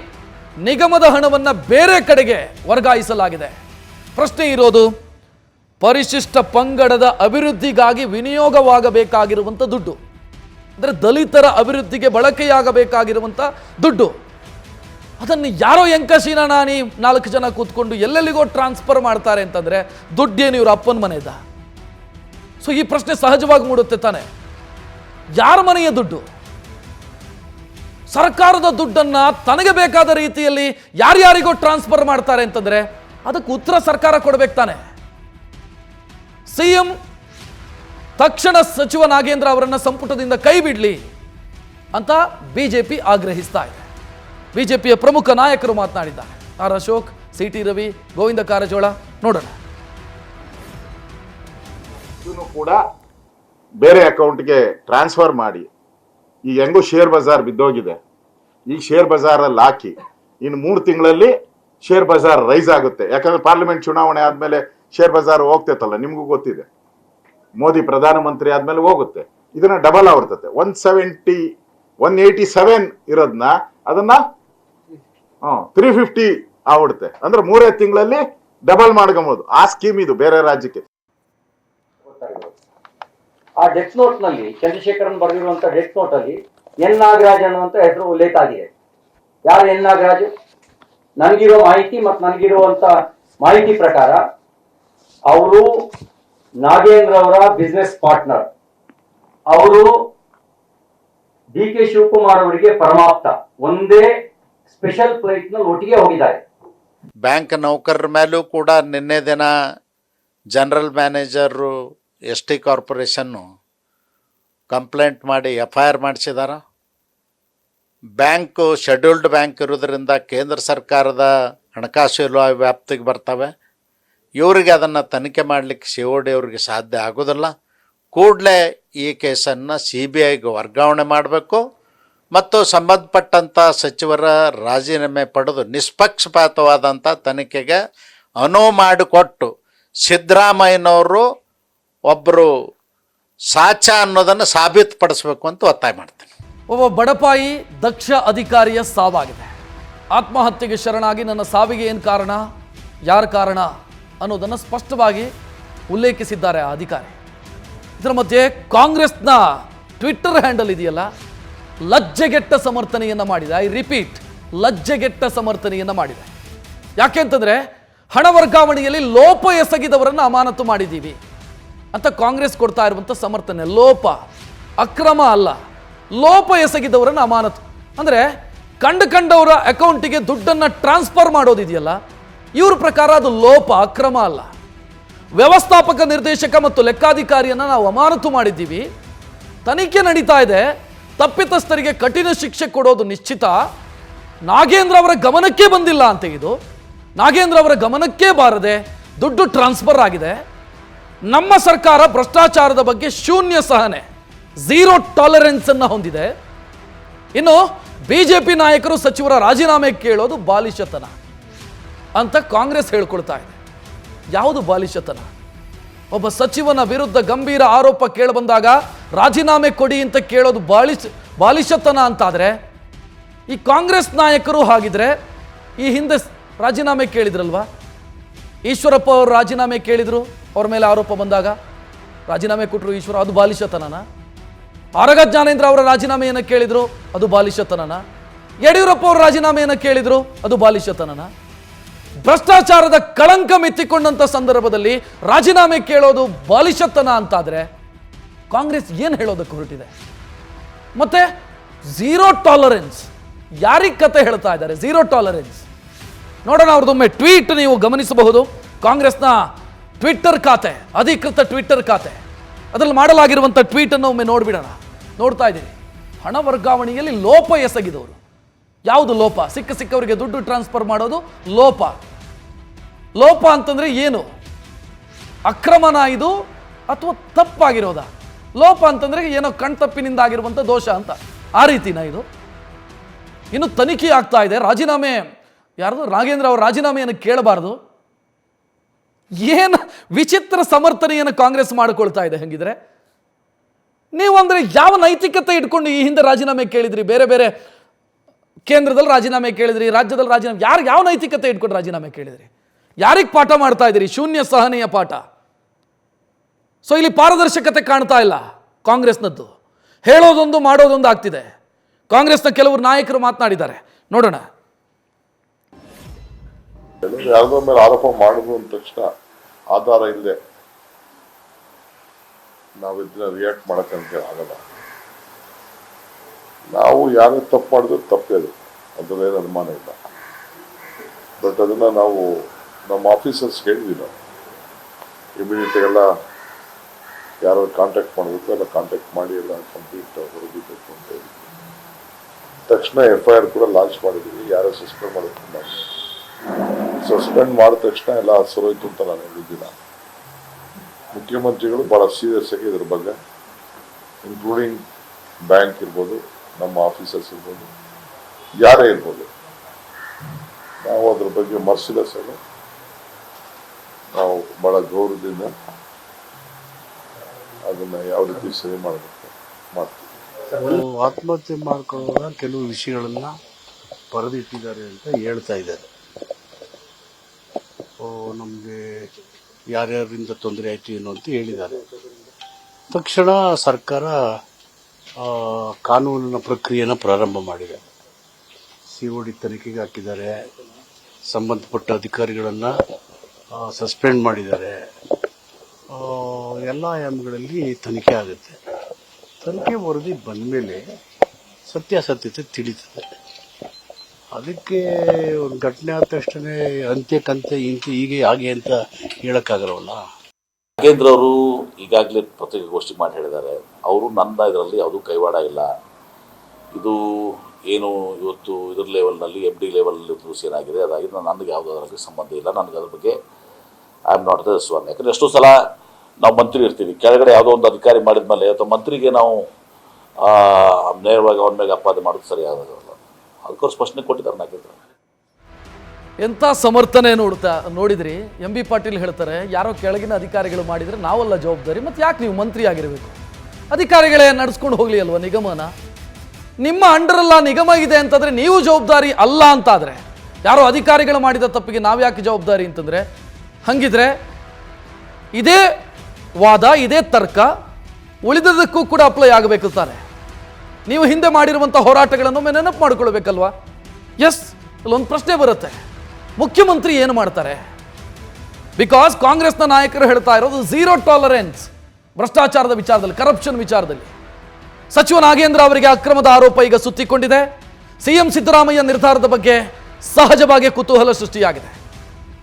ನಿಗಮದ ಹಣವನ್ನು ಬೇರೆ ಕಡೆಗೆ ವರ್ಗಾಯಿಸಲಾಗಿದೆ. ಪ್ರಶ್ನೆ ಇರೋದು, ಪರಿಶಿಷ್ಟ ಪಂಗಡದ ಅಭಿವೃದ್ಧಿಗಾಗಿ ವಿನಿಯೋಗವಾಗಬೇಕಾಗಿರುವಂಥ ದುಡ್ಡು, ಅಂದರೆ ದಲಿತರ ಅಭಿವೃದ್ಧಿಗೆ ಬಳಕೆಯಾಗಬೇಕಾಗಿರುವಂಥ ದುಡ್ಡು, ಅದನ್ನು ಯಾರೋ ಎಂಕಶೀನ ನಾನಿ 4 ಜನ ಕೂತ್ಕೊಂಡು ಎಲ್ಲೆಲ್ಲಿಗೋ ಟ್ರಾನ್ಸ್ಫರ್ ಮಾಡ್ತಾರೆ ಅಂತಂದರೆ ದುಡ್ಡೇನು ಇವ್ರ ಅಪ್ಪನ ಮನೆಯದ? ಸೊ ಈ ಪ್ರಶ್ನೆ ಸಹಜವಾಗಿ ಮೂಡುತ್ತೆ ತಾನೆ. ಯಾರ ಮನೆಯ ದುಡ್ಡು? ಸರ್ಕಾರದ ದುಡ್ಡನ್ನ ತನಗೆ ಬೇಕಾದ ರೀತಿಯಲ್ಲಿ ಯಾರ್ಯಾರಿಗೋ ಟ್ರಾನ್ಸ್ಫರ್ ಮಾಡ್ತಾರೆ ಅಂತಂದ್ರೆ ಅದಕ್ಕೆ ಉತ್ತರ ಸರ್ಕಾರ ಕೊಡಬೇಕು ತಾನೆ. ಸಿಎಂ ತಕ್ಷಣ ಸಚಿವ ನಾಗೇಂದ್ರ ಅವರನ್ನ ಸಂಪುಟದಿಂದ ಕೈ ಬಿಡ್ಲಿ ಅಂತ ಬಿಜೆಪಿ ಆಗ್ರಹಿಸ್ತಾ ಇದೆ. ಬಿಜೆಪಿಯ ಪ್ರಮುಖ ನಾಯಕರು ಮಾತನಾಡಿದ್ದಾರೆ. R Ashok, C T. ರವಿ, ಗೋವಿಂದ ಕಾರಜೋಳ. ನೋಡೋಣ. ಇದನ್ನು ಕೂಡ ಬೇರೆ ಅಕೌಂಟ್ಗೆ ಟ್ರಾನ್ಸ್ಫರ್ ಮಾಡಿ, ಈಗ ಹೆಂಗೂ ಶೇರ್ ಬಜಾರ್ ಬಿದ್ದೋಗಿದೆ, ಈ ಶೇರ್ ಬಜಾರಲ್ಲಿ ಹಾಕಿ ಇನ್ನು 3 ತಿಂಗಳಲ್ಲಿ ಶೇರ್ ಬಜಾರ್ ರೈಸ್ ಆಗುತ್ತೆ. ಯಾಕಂದ್ರೆ ಪಾರ್ಲಿಮೆಂಟ್ ಚುನಾವಣೆ ಆದ್ಮೇಲೆ ಶೇರ್ ಬಜಾರ್ ಹೋಗ್ತೈತಲ್ಲ, ನಿಮ್ಗೂ ಗೊತ್ತಿದೆ. ಮೋದಿ ಪ್ರಧಾನಮಂತ್ರಿ ಆದ್ಮೇಲೆ ಹೋಗುತ್ತೆ. ಇದನ್ನ ಡಬಲ್ ಆಗ್ಬಿಡ್ತದೆ. 187 ಇರೋದನ್ನ ಅದನ್ನ 350 ಆಗ್ಬಿಡುತ್ತೆ. ಅಂದ್ರೆ 3 ತಿಂಗಳಲ್ಲಿ ಡಬಲ್ ಮಾಡ್ಕೊಬಹುದು. ಆ ಸ್ಕೀಮ್ ಇದು ಬೇರೆ ರಾಜ್ಯಕ್ಕೆ. ಆ ಡೆತ್ ನೋಟ್ ನಲ್ಲಿ ಚಂದ್ರಶೇಖರನ್ ಬರೆದಿರುವಂತ ಡೆತ್ ನೋಟ್ ಅಲ್ಲಿ ಎನ್ ನಾಗರಾಜ್ ಅನ್ನುವಂತ ಹೆಸರು ಉಲ್ಲೇಖ ಆಗಿದೆ. ಯಾರು ಎನ್ ನಾಗರಾಜ್? ನನಗಿರೋ ಮಾಹಿತಿ ಮತ್ತು ನನಗಿರುವಂತ ಮಾಹಿತಿ ಪ್ರಕಾರ ಅವರು ನಾಗೇಂದ್ರ ಅವರ ಬಿಸ್ನೆಸ್ ಪಾರ್ಟ್ನರ್. ಅವರು ಡಿ ಕೆ ಶಿವಕುಮಾರ್ ಅವರಿಗೆ ಪರಮಾಪ್ತ. ಒಂದೇ ಸ್ಪೆಷಲ್ ಫ್ಲೈಟ್ ನಲ್ಲಿ ಒಟ್ಟಿಗೆ ಹೋಗಿದ್ದಾರೆ. ಬ್ಯಾಂಕ್ ನೌಕರರ ಮೇಲೂ ಕೂಡ ನಿನ್ನೆ ದಿನ general manager ST corporation complaint ಮಾಡಿ FIR ಮಾಡಿಸಿದಾರ. ಬ್ಯಾಂಕು ಶೆಡ್ಯೂಲ್ಡ್ ಬ್ಯಾಂಕ್ ಇರೋದ್ರಿಂದ ಕೇಂದ್ರ ಸರ್ಕಾರದ ಹಣಕಾಸು ವ್ಯಾಪ್ತಿಗೆ ಬರ್ತವೆ. ಇವರಿಗೆ ಅದನ್ನು ತನಿಖೆ ಮಾಡಲಿಕ್ಕೆ COD ಅವ್ರಿಗೆ ಸಾಧ್ಯ ಆಗೋದಿಲ್ಲ. ಕೂಡಲೇ ಈ ಕೇಸನ್ನು CBIಗೆ ವರ್ಗಾವಣೆ ಮಾಡಬೇಕು ಮತ್ತು ಸಂಬಂಧಪಟ್ಟಂಥ ಸಚಿವರ ರಾಜೀನಾಮೆ ಪಡೆದು ನಿಷ್ಪಕ್ಷಪಾತವಾದಂಥ ತನಿಖೆಗೆ ಅನುವು ಮಾಡಿಕೊಟ್ಟು ಸಿದ್ದರಾಮಯ್ಯನವರು ಒಬ್ಬರು ಸಾಚ ಅನ್ನೋದನ್ನು ಸಾಬೀತುಪಡಿಸಬೇಕು ಅಂತ ಒತ್ತಾಯ ಮಾಡ್ತೀನಿ. ಒಬ್ಬ ಬಡಪಾಯಿ ದಕ್ಷ ಅಧಿಕಾರಿಯ ಸಾವಾಗಿದೆ. ಆತ್ಮಹತ್ಯೆಗೆ ಶರಣಾಗಿ ನನ್ನ ಸಾವಿಗೆ ಏನು ಕಾರಣ, ಯಾರ ಕಾರಣ ಅನ್ನೋದನ್ನು ಸ್ಪಷ್ಟವಾಗಿ ಉಲ್ಲೇಖಿಸಿದ್ದಾರೆ ಆ ಅಧಿಕಾರಿ. ಇದರ ಮಧ್ಯೆ ಕಾಂಗ್ರೆಸ್ನ ಟ್ವಿಟ್ಟರ್ ಹ್ಯಾಂಡಲ್ ಇದೆಯಲ್ಲ, ಲಜ್ಜೆಗೆಟ್ಟ ಸಮರ್ಥನೆಯನ್ನು ಮಾಡಿದೆ. ಐ ರಿಪೀಟ್, ಲಜ್ಜೆಗೆಟ್ಟ ಸಮರ್ಥನೆಯನ್ನು ಮಾಡಿದೆ. ಯಾಕೆಂತಂದರೆ ಹಣ ವರ್ಗಾವಣೆಯಲ್ಲಿ ಲೋಪ ಎಸಗಿದವರನ್ನು ಅಮಾನತು ಮಾಡಿದ್ದೀವಿ ಅಂತ ಕಾಂಗ್ರೆಸ್ ಕೊಡ್ತಾ ಇರುವಂಥ ಸಮರ್ಥನೆ. ಲೋಪ, ಅಕ್ರಮ ಅಲ್ಲ, ಲೋಪ ಎಸಗಿದವರನ್ನು ಅಮಾನತು ಅಂದರೆ ಕಂಡವರ ಅಕೌಂಟಿಗೆ ದುಡ್ಡನ್ನು ಟ್ರಾನ್ಸ್ಫರ್ ಮಾಡೋದಿದೆಯಲ್ಲ, ಇವ್ರ ಪ್ರಕಾರ ಅದು ಲೋಪ, ಅಕ್ರಮ ಅಲ್ಲ. ವ್ಯವಸ್ಥಾಪಕ ನಿರ್ದೇಶಕ ಮತ್ತು ಲೆಕ್ಕಾಧಿಕಾರಿಯನ್ನು ನಾವು ಅಮಾನತು ಮಾಡಿದ್ದೀವಿ, ತನಿಖೆ ನಡೀತಾ ಇದೆ, ತಪ್ಪಿತಸ್ಥರಿಗೆ ಕಠಿಣ ಶಿಕ್ಷೆ ಕೊಡೋದು ನಿಶ್ಚಿತ. ನಾಗೇಂದ್ರ ಅವರ ಗಮನಕ್ಕೆ ಬಂದಿಲ್ಲ ಅಂತ. ಇದು ನಾಗೇಂದ್ರ ಅವರ ಗಮನಕ್ಕೆ ಬಾರದೆ ದುಡ್ಡು ಟ್ರಾನ್ಸ್ಫರ್ ಆಗಿದೆ. ನಮ್ಮ ಸರ್ಕಾರ ಭ್ರಷ್ಟಾಚಾರದ ಬಗ್ಗೆ ಶೂನ್ಯ ಸಹನೆ, ಝೀರೋ ಟಾಲರೆನ್ಸ್ ಅನ್ನು ಹೊಂದಿದೆ. ಇನ್ನು ಬಿಜೆಪಿ ನಾಯಕರು ಸಚಿವರ ರಾಜೀನಾಮೆ ಕೇಳೋದು ಬಾಲಿಶತನ ಅಂತ ಕಾಂಗ್ರೆಸ್ ಹೇಳ್ಕೊಳ್ತಾ ಇದೆ. ಯಾವುದು ಬಾಲಿಶತನ? ಒಬ್ಬ ಸಚಿವನ ವಿರುದ್ಧ ಗಂಭೀರ ಆರೋಪ ಕೇಳಿಬಂದಾಗ ರಾಜೀನಾಮೆ ಕೊಡಿ ಅಂತ ಕೇಳೋದು ಬಾಲಿಶತನ ಅಂತಾದರೆ, ಈ ಕಾಂಗ್ರೆಸ್ ನಾಯಕರು ಹಾಗಿದ್ರೆ ಈ ಹಿಂದೆ ರಾಜೀನಾಮೆ ಕೇಳಿದ್ರಲ್ವಾ? ಈಶ್ವರಪ್ಪ ಅವರು ರಾಜೀನಾಮೆ ಕೇಳಿದ್ರು, ಅವ್ರ ಮೇಲೆ ಆರೋಪ ಬಂದಾಗ ರಾಜೀನಾಮೆ ಕೊಟ್ಟರು ಈಶ್ವರ, ಅದು ಬಾಲಿಶತನನ? ಆರಗ ಜ್ಞಾನೇಂದ್ರ ಅವರ ರಾಜೀನಾಮೆಯನ್ನು ಕೇಳಿದ್ರು, ಅದು ಬಾಲಿಶತನನ? ಯಡಿಯೂರಪ್ಪ ಅವರ ರಾಜೀನಾಮೆಯನ್ನು ಕೇಳಿದ್ರು, ಅದು ಬಾಲಿಶತನನ? ಭ್ರಷ್ಟಾಚಾರದ ಕಳಂಕ ಮೆತ್ತಿಕೊಂಡಂಥ ಸಂದರ್ಭದಲ್ಲಿ ರಾಜೀನಾಮೆ ಕೇಳೋದು ಬಾಲಿಶತನ ಅಂತಾದರೆ ಕಾಂಗ್ರೆಸ್ ಏನು ಹೇಳೋದಕ್ಕೆ ಹೊರಟಿದೆ? ಮತ್ತೆ ಝೀರೋ ಟಾಲರೆನ್ಸ್, ಯಾರಿಗೆ ಕತೆ ಹೇಳ್ತಾ ಇದ್ದಾರೆ? ಝೀರೋ ಟಾಲರೆನ್ಸ್ ನೋಡೋಣ. ಅವ್ರದ್ದೊಮ್ಮೆ ಟ್ವೀಟ್ ನೀವು ಗಮನಿಸಬಹುದು. ಕಾಂಗ್ರೆಸ್ನ ಟ್ವಿಟ್ಟರ್ ಖಾತೆ, ಅಧಿಕೃತ ಟ್ವಿಟ್ಟರ್ ಖಾತೆ, ಅದರಲ್ಲಿ ಮಾಡಲಾಗಿರುವಂಥ ಟ್ವೀಟನ್ನು ಒಮ್ಮೆ ನೋಡ್ಬಿಡೋಣ. ನೋಡ್ತಾ ಇದ್ದೀರಿ, ಹಣ ವರ್ಗಾವಣೆಯಲ್ಲಿ ಲೋಪ ಎಸಗಿದವರು. ಯಾವುದು ಲೋಪ? ಸಿಕ್ಕವರಿಗೆ ದುಡ್ಡು ಟ್ರಾನ್ಸ್ಫರ್ ಮಾಡೋದು ಲೋಪ. ಲೋಪ ಅಂತಂದ್ರೆ ಏನು? ಅಕ್ರಮನ ಇದು ಅಥವಾ ತಪ್ಪಾಗಿರೋದಾ? ಲೋಪ ಅಂತಂದ್ರೆ ಏನೋ ಕಣ್ತಪ್ಪಿನಿಂದ ಆಗಿರುವಂಥ ದೋಷ ಅಂತ, ಆ ರೀತಿನ ಇದು? ಇನ್ನು ತನಿಖೆ ಆಗ್ತಾ ಇದೆ. ರಾಜೀನಾಮೆ ಯಾರ್ದು? ನಾಗೇಂದ್ರ ಅವರ ರಾಜೀನಾಮೆಯನ್ನು ಕೇಳಬಾರ್ದು. ಏನು ವಿಚಿತ್ರ ಸಮರ್ಥನೆಯನ್ನು ಕಾಂಗ್ರೆಸ್ ಮಾಡಿಕೊಳ್ತಾ ಇದೆ. ಹಂಗಿದ್ರೆ ನೀವು ಅಂದರೆ ಯಾವ ನೈತಿಕತೆ ಇಟ್ಕೊಂಡು ಈ ಹಿಂದೆ ರಾಜೀನಾಮೆ ಕೇಳಿದ್ರಿ? ಬೇರೆ ಬೇರೆ ಕೇಂದ್ರದಲ್ಲಿ ರಾಜೀನಾಮೆ ಕೇಳಿದ್ರಿ, ರಾಜ್ಯದಲ್ಲಿ ರಾಜೀನಾಮೆ, ಯಾವ ನೈತಿಕತೆ ಇಟ್ಕೊಂಡು ರಾಜೀನಾಮೆ ಕೇಳಿದ್ರಿ? ಯಾರಿಗೆ ಪಾಠ ಮಾಡ್ತಾ ಇದ್ದೀರಿ? ಶೂನ್ಯ ಸಹನೆಯ ಪಾಠ. ಸೊ ಇಲ್ಲಿ ಪಾರದರ್ಶಕತೆ ಕಾಣ್ತಾ ಇಲ್ಲ ಕಾಂಗ್ರೆಸ್ನದ್ದು. ಹೇಳೋದೊಂದು ಮಾಡೋದೊಂದು ಆಗ್ತಿದೆ. ಕಾಂಗ್ರೆಸ್ನ ಕೆಲವರು ನಾಯಕರು ಮಾತನಾಡಿದ್ದಾರೆ, ನೋಡೋಣ. ಯಾರ್ದೋ ಮೇಲೆ ಆರೋಪ ಮಾಡುದು ಅಂದ ತಕ್ಷಣ ಆಧಾರ ಇಲ್ಲದೆ ನಾವು ಇದನ್ನ ರಿಯಾಕ್ಟ್ ಮಾಡಕ್ಕೆ ಆಗಲ್ಲ. ನಾವು ಯಾರೇ ತಪ್ಪು ಮಾಡಿದ್ರು ತಪ್ಪೇ ಅದು, ಅದರಲ್ಲೇನು ಅನುಮಾನ ಇಲ್ಲ. ಬಟ್ ಅದನ್ನ ನಾವು ನಮ್ಮ ಆಫೀಸರ್ಸ್ ಹೇಳಿದ್ವಿ. ನಾವು ಇಮಿಡಿಯೇಟ್ ಎಲ್ಲ ಯಾರು ಕಾಂಟ್ಯಾಕ್ಟ್ ಮಾಡಬೇಕು ಎಲ್ಲ ಕಾಂಟ್ಯಾಕ್ಟ್ ಮಾಡಿ ಎಲ್ಲ ಕಂಪ್ಲೀಟ್ ಹೊರಗಿಬೇಕು ಅಂತ ಹೇಳಿ ತಕ್ಷಣ FIR ಕೂಡ ಲಾಂಚ್ ಮಾಡಿದ್ದೀವಿ. ಯಾರೋ ಸಸ್ಪೆಂಡ್ ಮಾಡೋದು, ಸಸ್ಪೆಂಡ್ ಮಾಡಿದ ತಕ್ಷಣ ಎಲ್ಲ ಸರೋಯ್ತು ಅಂತ ನಾನು ಹೇಳಿದ್ದಿಲ್ಲ. ಮುಖ್ಯಮಂತ್ರಿಗಳು ಭಾಳ ಸೀರಿಯಸ್ ಆಗಿ ಇದ್ರ ಬಗ್ಗೆ, ಇನ್ಕ್ಲೂಡಿಂಗ್ ಬ್ಯಾಂಕ್ ಇರ್ಬೋದು, ನಮ್ಮ ಆಫೀಸರ್ಸ್ ಇರ್ಬೋದು, ಯಾರೇ ಇರ್ಬೋದು, ನಾವು ಅದ್ರ ಬಗ್ಗೆ ಮರ್ಸಿಲೆಸ್ ಆಗಿ ನಾವು ಭಾಳ ಗೌರವದಿಂದ ಅದನ್ನು ಯಾವ ರೀತಿ ಸರಿ ಮಾಡಬೇಕು ಮಾಡ್ತೀವಿ. ಆತ್ಮಹತ್ಯೆ ಮಾಡ್ಕೊಳ್ಳುವಾಗ ಕೆಲವು ವಿಷಯಗಳನ್ನ ಬರೆದಿಟ್ಟಿದ್ದಾರೆ ಅಂತ ಹೇಳ್ತಾ ಇದ್ದಾರೆ. ನಮಗೆ ಯಾರ್ಯಾರಿಂದ ತೊಂದರೆ ಆಯ್ತು ಏನು ಅಂತ ಹೇಳಿದ್ದಾರೆ. ತಕ್ಷಣ ಸರ್ಕಾರ ಕಾನೂನಿನ ಪ್ರಕ್ರಿಯೆನ ಪ್ರಾರಂಭ ಮಾಡಿದೆ. COD ತನಿಖೆಗೆ ಹಾಕಿದ್ದಾರೆ, ಸಂಬಂಧಪಟ್ಟ ಅಧಿಕಾರಿಗಳನ್ನು ಸಸ್ಪೆಂಡ್ ಮಾಡಿದ್ದಾರೆ. ಎಲ್ಲ ಆಯಾಮಗಳಲ್ಲಿ ತನಿಖೆ ಆಗುತ್ತೆ. ತನಿಖೆ ವರದಿ ಬಂದ ಮೇಲೆ ಸತ್ಯಾಸತ್ಯತೆ ತಿಳಿತದೆ. ಅದಕ್ಕೆ ಒಂದು ಘಟನೆ ಆದ ತಕ್ಷಣ ಅಂತ್ಯಕ್ಕಂತೆ ಹೀಗೆ ಹಾಗೆ ಅಂತ ಹೇಳೋಕ್ಕಾಗಲ್ವಲ್ಲ. ನಾಗೇಂದ್ರ ಅವರು ಈಗಾಗಲೇ ಪತ್ರಿಕಾಗೋಷ್ಠಿ ಮಾಡಿ ಹೇಳಿದ್ದಾರೆ, ಅವರು ನನ್ನ ಇದರಲ್ಲಿ ಯಾವುದೂ ಕೈವಾಡ ಇಲ್ಲ, ಇದು ಏನು ಇವತ್ತು ಇದ್ರ ಲೆವೆಲ್ನಲ್ಲಿ MD ಲೆವೆಲ್ನಲ್ಲಿ ಏನಾಗಿದೆ ಅದಾಗಿದೆ, ನನಗೆ ಯಾವುದೂ ಅದರಲ್ಲಿ ಸಂಬಂಧ ಇಲ್ಲ, ನನಗೆ ಅದ್ರ ಬಗ್ಗೆ I am not the one. ಯಾಕಂದರೆ ಎಷ್ಟೋ ಸಲ ನಾವು ಮಂತ್ರಿ ಇರ್ತೀವಿ, ಕೆಳಗಡೆ ಯಾವುದೋ ಒಂದು ಅಧಿಕಾರಿ ಮಾಡಿದ ಮೇಲೆ ಅಥವಾ ಮಂತ್ರಿಗೆ ನಾವು ನೇರವಾಗಿ ಅವನ ಮೇಲೆ ಅಪಾದನೆ ಮಾಡೋದು ಸರಿ ಆಗೋದಿಲ್ಲ. ಅದಕ್ಕೋಸ್ಕರ ಸ್ಪಷ್ಟನೆ ಕೊಟ್ಟಿದ್ದಾರೆ ನಾಗೇಂದ್ರ. ಎಂಥ ಸಮರ್ಥನೆ ನೋಡಿದ್ರಿ. MB ಪಾಟೀಲ್ ಹೇಳ್ತಾರೆ, ಯಾರೋ ಕೆಳಗಿನ ಅಧಿಕಾರಿಗಳು ಮಾಡಿದರೆ ನಾವಲ್ಲ ಜವಾಬ್ದಾರಿ, ಮತ್ತು ಯಾಕೆ ನೀವು ಮಂತ್ರಿ ಆಗಿರಬೇಕು? ಅಧಿಕಾರಿಗಳೇ ನಡೆಸ್ಕೊಂಡು ಹೋಗಲಿ ಅಲ್ವ ನಿಗಮನ? ನಿಮ್ಮ ಅಂಡರಲ್ಲ ನಿಗಮ ಇದೆ ಅಂತಂದರೆ ನೀವು ಜವಾಬ್ದಾರಿ ಅಲ್ಲ ಅಂತಾದರೆ, ಯಾರೋ ಅಧಿಕಾರಿಗಳು ಮಾಡಿದ ತಪ್ಪಿಗೆ ನಾವು ಯಾಕೆ ಜವಾಬ್ದಾರಿ ಅಂತಂದರೆ, ಹಂಗಿದ್ರೆ ಇದೇ ವಾದ ಇದೇ ತರ್ಕ ಉಳಿದದಕ್ಕೂ ಕೂಡ ಅಪ್ಲೈ ಆಗಬೇಕು ತಾನೆ. ನೀವು ಹಿಂದೆ ಮಾಡಿರುವಂಥ ಹೋರಾಟಗಳನ್ನು ನೆನಪು ಮಾಡಿಕೊಳ್ಬೇಕಲ್ವಾ? ಎಸ್, ಅಲ್ಲೊಂದು ಪ್ರಶ್ನೆ ಬರುತ್ತೆ, ಮುಖ್ಯಮಂತ್ರಿ ಏನು ಮಾಡ್ತಾರೆ? ಬಿಕಾಸ್ ಕಾಂಗ್ರೆಸ್ನ ನಾಯಕರು ಹೇಳ್ತಾ ಇರೋದು ಝೀರೋ ಟಾಲರೆನ್ಸ್ ಭ್ರಷ್ಟಾಚಾರದ ವಿಚಾರದಲ್ಲಿ, ಕರಪ್ಷನ್ ವಿಚಾರದಲ್ಲಿ. ಸಚಿವ ನಾಗೇಂದ್ರ ಅವರಿಗೆ ಅಕ್ರಮದ ಆರೋಪ ಈಗ ಸುತ್ತಿಕೊಂಡಿದೆ. CM ಸಿದ್ದರಾಮಯ್ಯ ನಿರ್ಧಾರದ ಬಗ್ಗೆ ಸಹಜವಾಗಿ ಕುತೂಹಲ ಸೃಷ್ಟಿಯಾಗಿದೆ.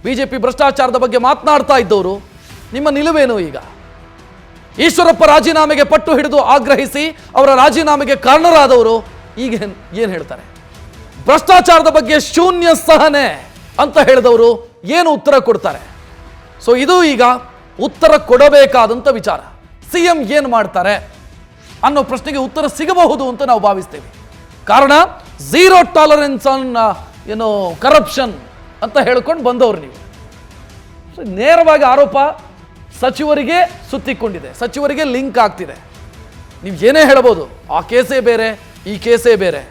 ಬಿಜೆಪಿ ಭ್ರಷ್ಟಾಚಾರದ ಬಗ್ಗೆ ಮಾತನಾಡ್ತಾ ಇದ್ದವರು, ನಿಮ್ಮ ನಿಲುವೇನು ಈಗ? ಈಶ್ವರಪ್ಪ ರಾಜೀನಾಮೆಗೆ ಪಟ್ಟು ಹಿಡಿದು ಆಗ್ರಹಿಸಿ ಅವರ ರಾಜೀನಾಮೆಗೆ ಕಾರಣರಾದವರು ಈಗ ಏನು ಹೇಳ್ತಾರೆ? ಭ್ರಷ್ಟಾಚಾರದ ಬಗ್ಗೆ ಶೂನ್ಯ ಸಹನೆ ಅಂತ ಹೇಳಿದವರು ಏನು ಉತ್ತರ ಕೊಡ್ತಾರೆ? ಸೊ ಇದು ಈಗ ಉತ್ತರ ಕೊಡಬೇಕಾದಂಥ ವಿಚಾರ. CM ಏನು ಮಾಡ್ತಾರೆ ಅನ್ನೋ ಪ್ರಶ್ನೆಗೆ ಉತ್ತರ ಸಿಗಬಹುದು ಅಂತ ನಾವು ಭಾವಿಸ್ತೇವೆ. ಕಾರಣ ಝೀರೋ ಟಾಲರೆನ್ಸ್ ಆನ್ ಕರಪ್ಷನ್ ಅಂತ ಹೇಳ್ಕೊಂಡು ಬಂದವರು ನೀವು. ನೇರವಾಗಿ ಆರೋಪ ಸಚಿವರಿಗೆ ಸುತ್ತಿಕೊಂಡಿದೆ, ಸಚಿವರಿಗೆ ಲಿಂಕ್ ಆಗ್ತಿದೆ. ನೀವು ಏನೇ ಹೇಳಬಹುದು, ಆ ಕೇಸೇ ಬೇರೆ ಈ ಕೇಸೇ ಬೇರೆ.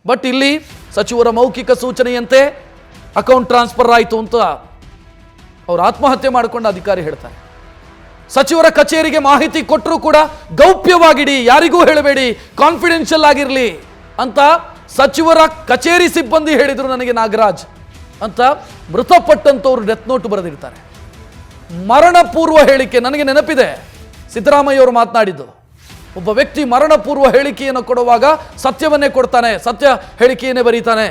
ಬಟ್ ಇಲ್ಲಿ ಸಚಿವರ ಮೌಖಿಕ ಸೂಚನೆಯಂತೆ ಅಕೌಂಟ್ ಟ್ರಾನ್ಸ್ಫರ್ ಆಯಿತು ಅಂತ ಅವರು ಆತ್ಮಹತ್ಯೆ ಮಾಡಿಕೊಂಡ ಅಧಿಕಾರಿ ಹೇಳ್ತಾರೆ. ಸಚಿವರ ಕಚೇರಿಗೆ ಮಾಹಿತಿ ಕೊಟ್ಟರೂ ಕೂಡ ಗೌಪ್ಯವಾಗಿಡಿ, ಯಾರಿಗೂ ಹೇಳಬೇಡಿ, ಕಾನ್ಫಿಡೆನ್ಷಿಯಲ್ ಆಗಿರಲಿ ಅಂತ ಸಚಿವರ ಕಚೇರಿ ಸಿಬ್ಬಂದಿ ಹೇಳಿದರು ನನಗೆ ನಾಗರಾಜ್ ಅಂತ ಮೃತಪಟ್ಟಂತವರು ಡೆತ್ ನೋಟ್ ಬರೆದಿರ್ತಾರೆ. ಮರಣ ಪೂರ್ವ ಹೇಳಿಕೆ ನನಗೆ ನೆನಪಿದೆ, ಸಿದ್ದರಾಮಯ್ಯ ಅವರು ಮಾತನಾಡಿದ್ದು. ಒಬ್ಬ ವ್ಯಕ್ತಿ ಮರಣ ಪೂರ್ವ ಹೇಳಿಕೆಯನ್ನು ಕೊಡುವಾಗ ಸತ್ಯವನ್ನೇ ಕೊಡ್ತಾನೆ, ಸತ್ಯ ಹೇಳಿಕೆಯನ್ನೇ ಬರೀತಾನೆ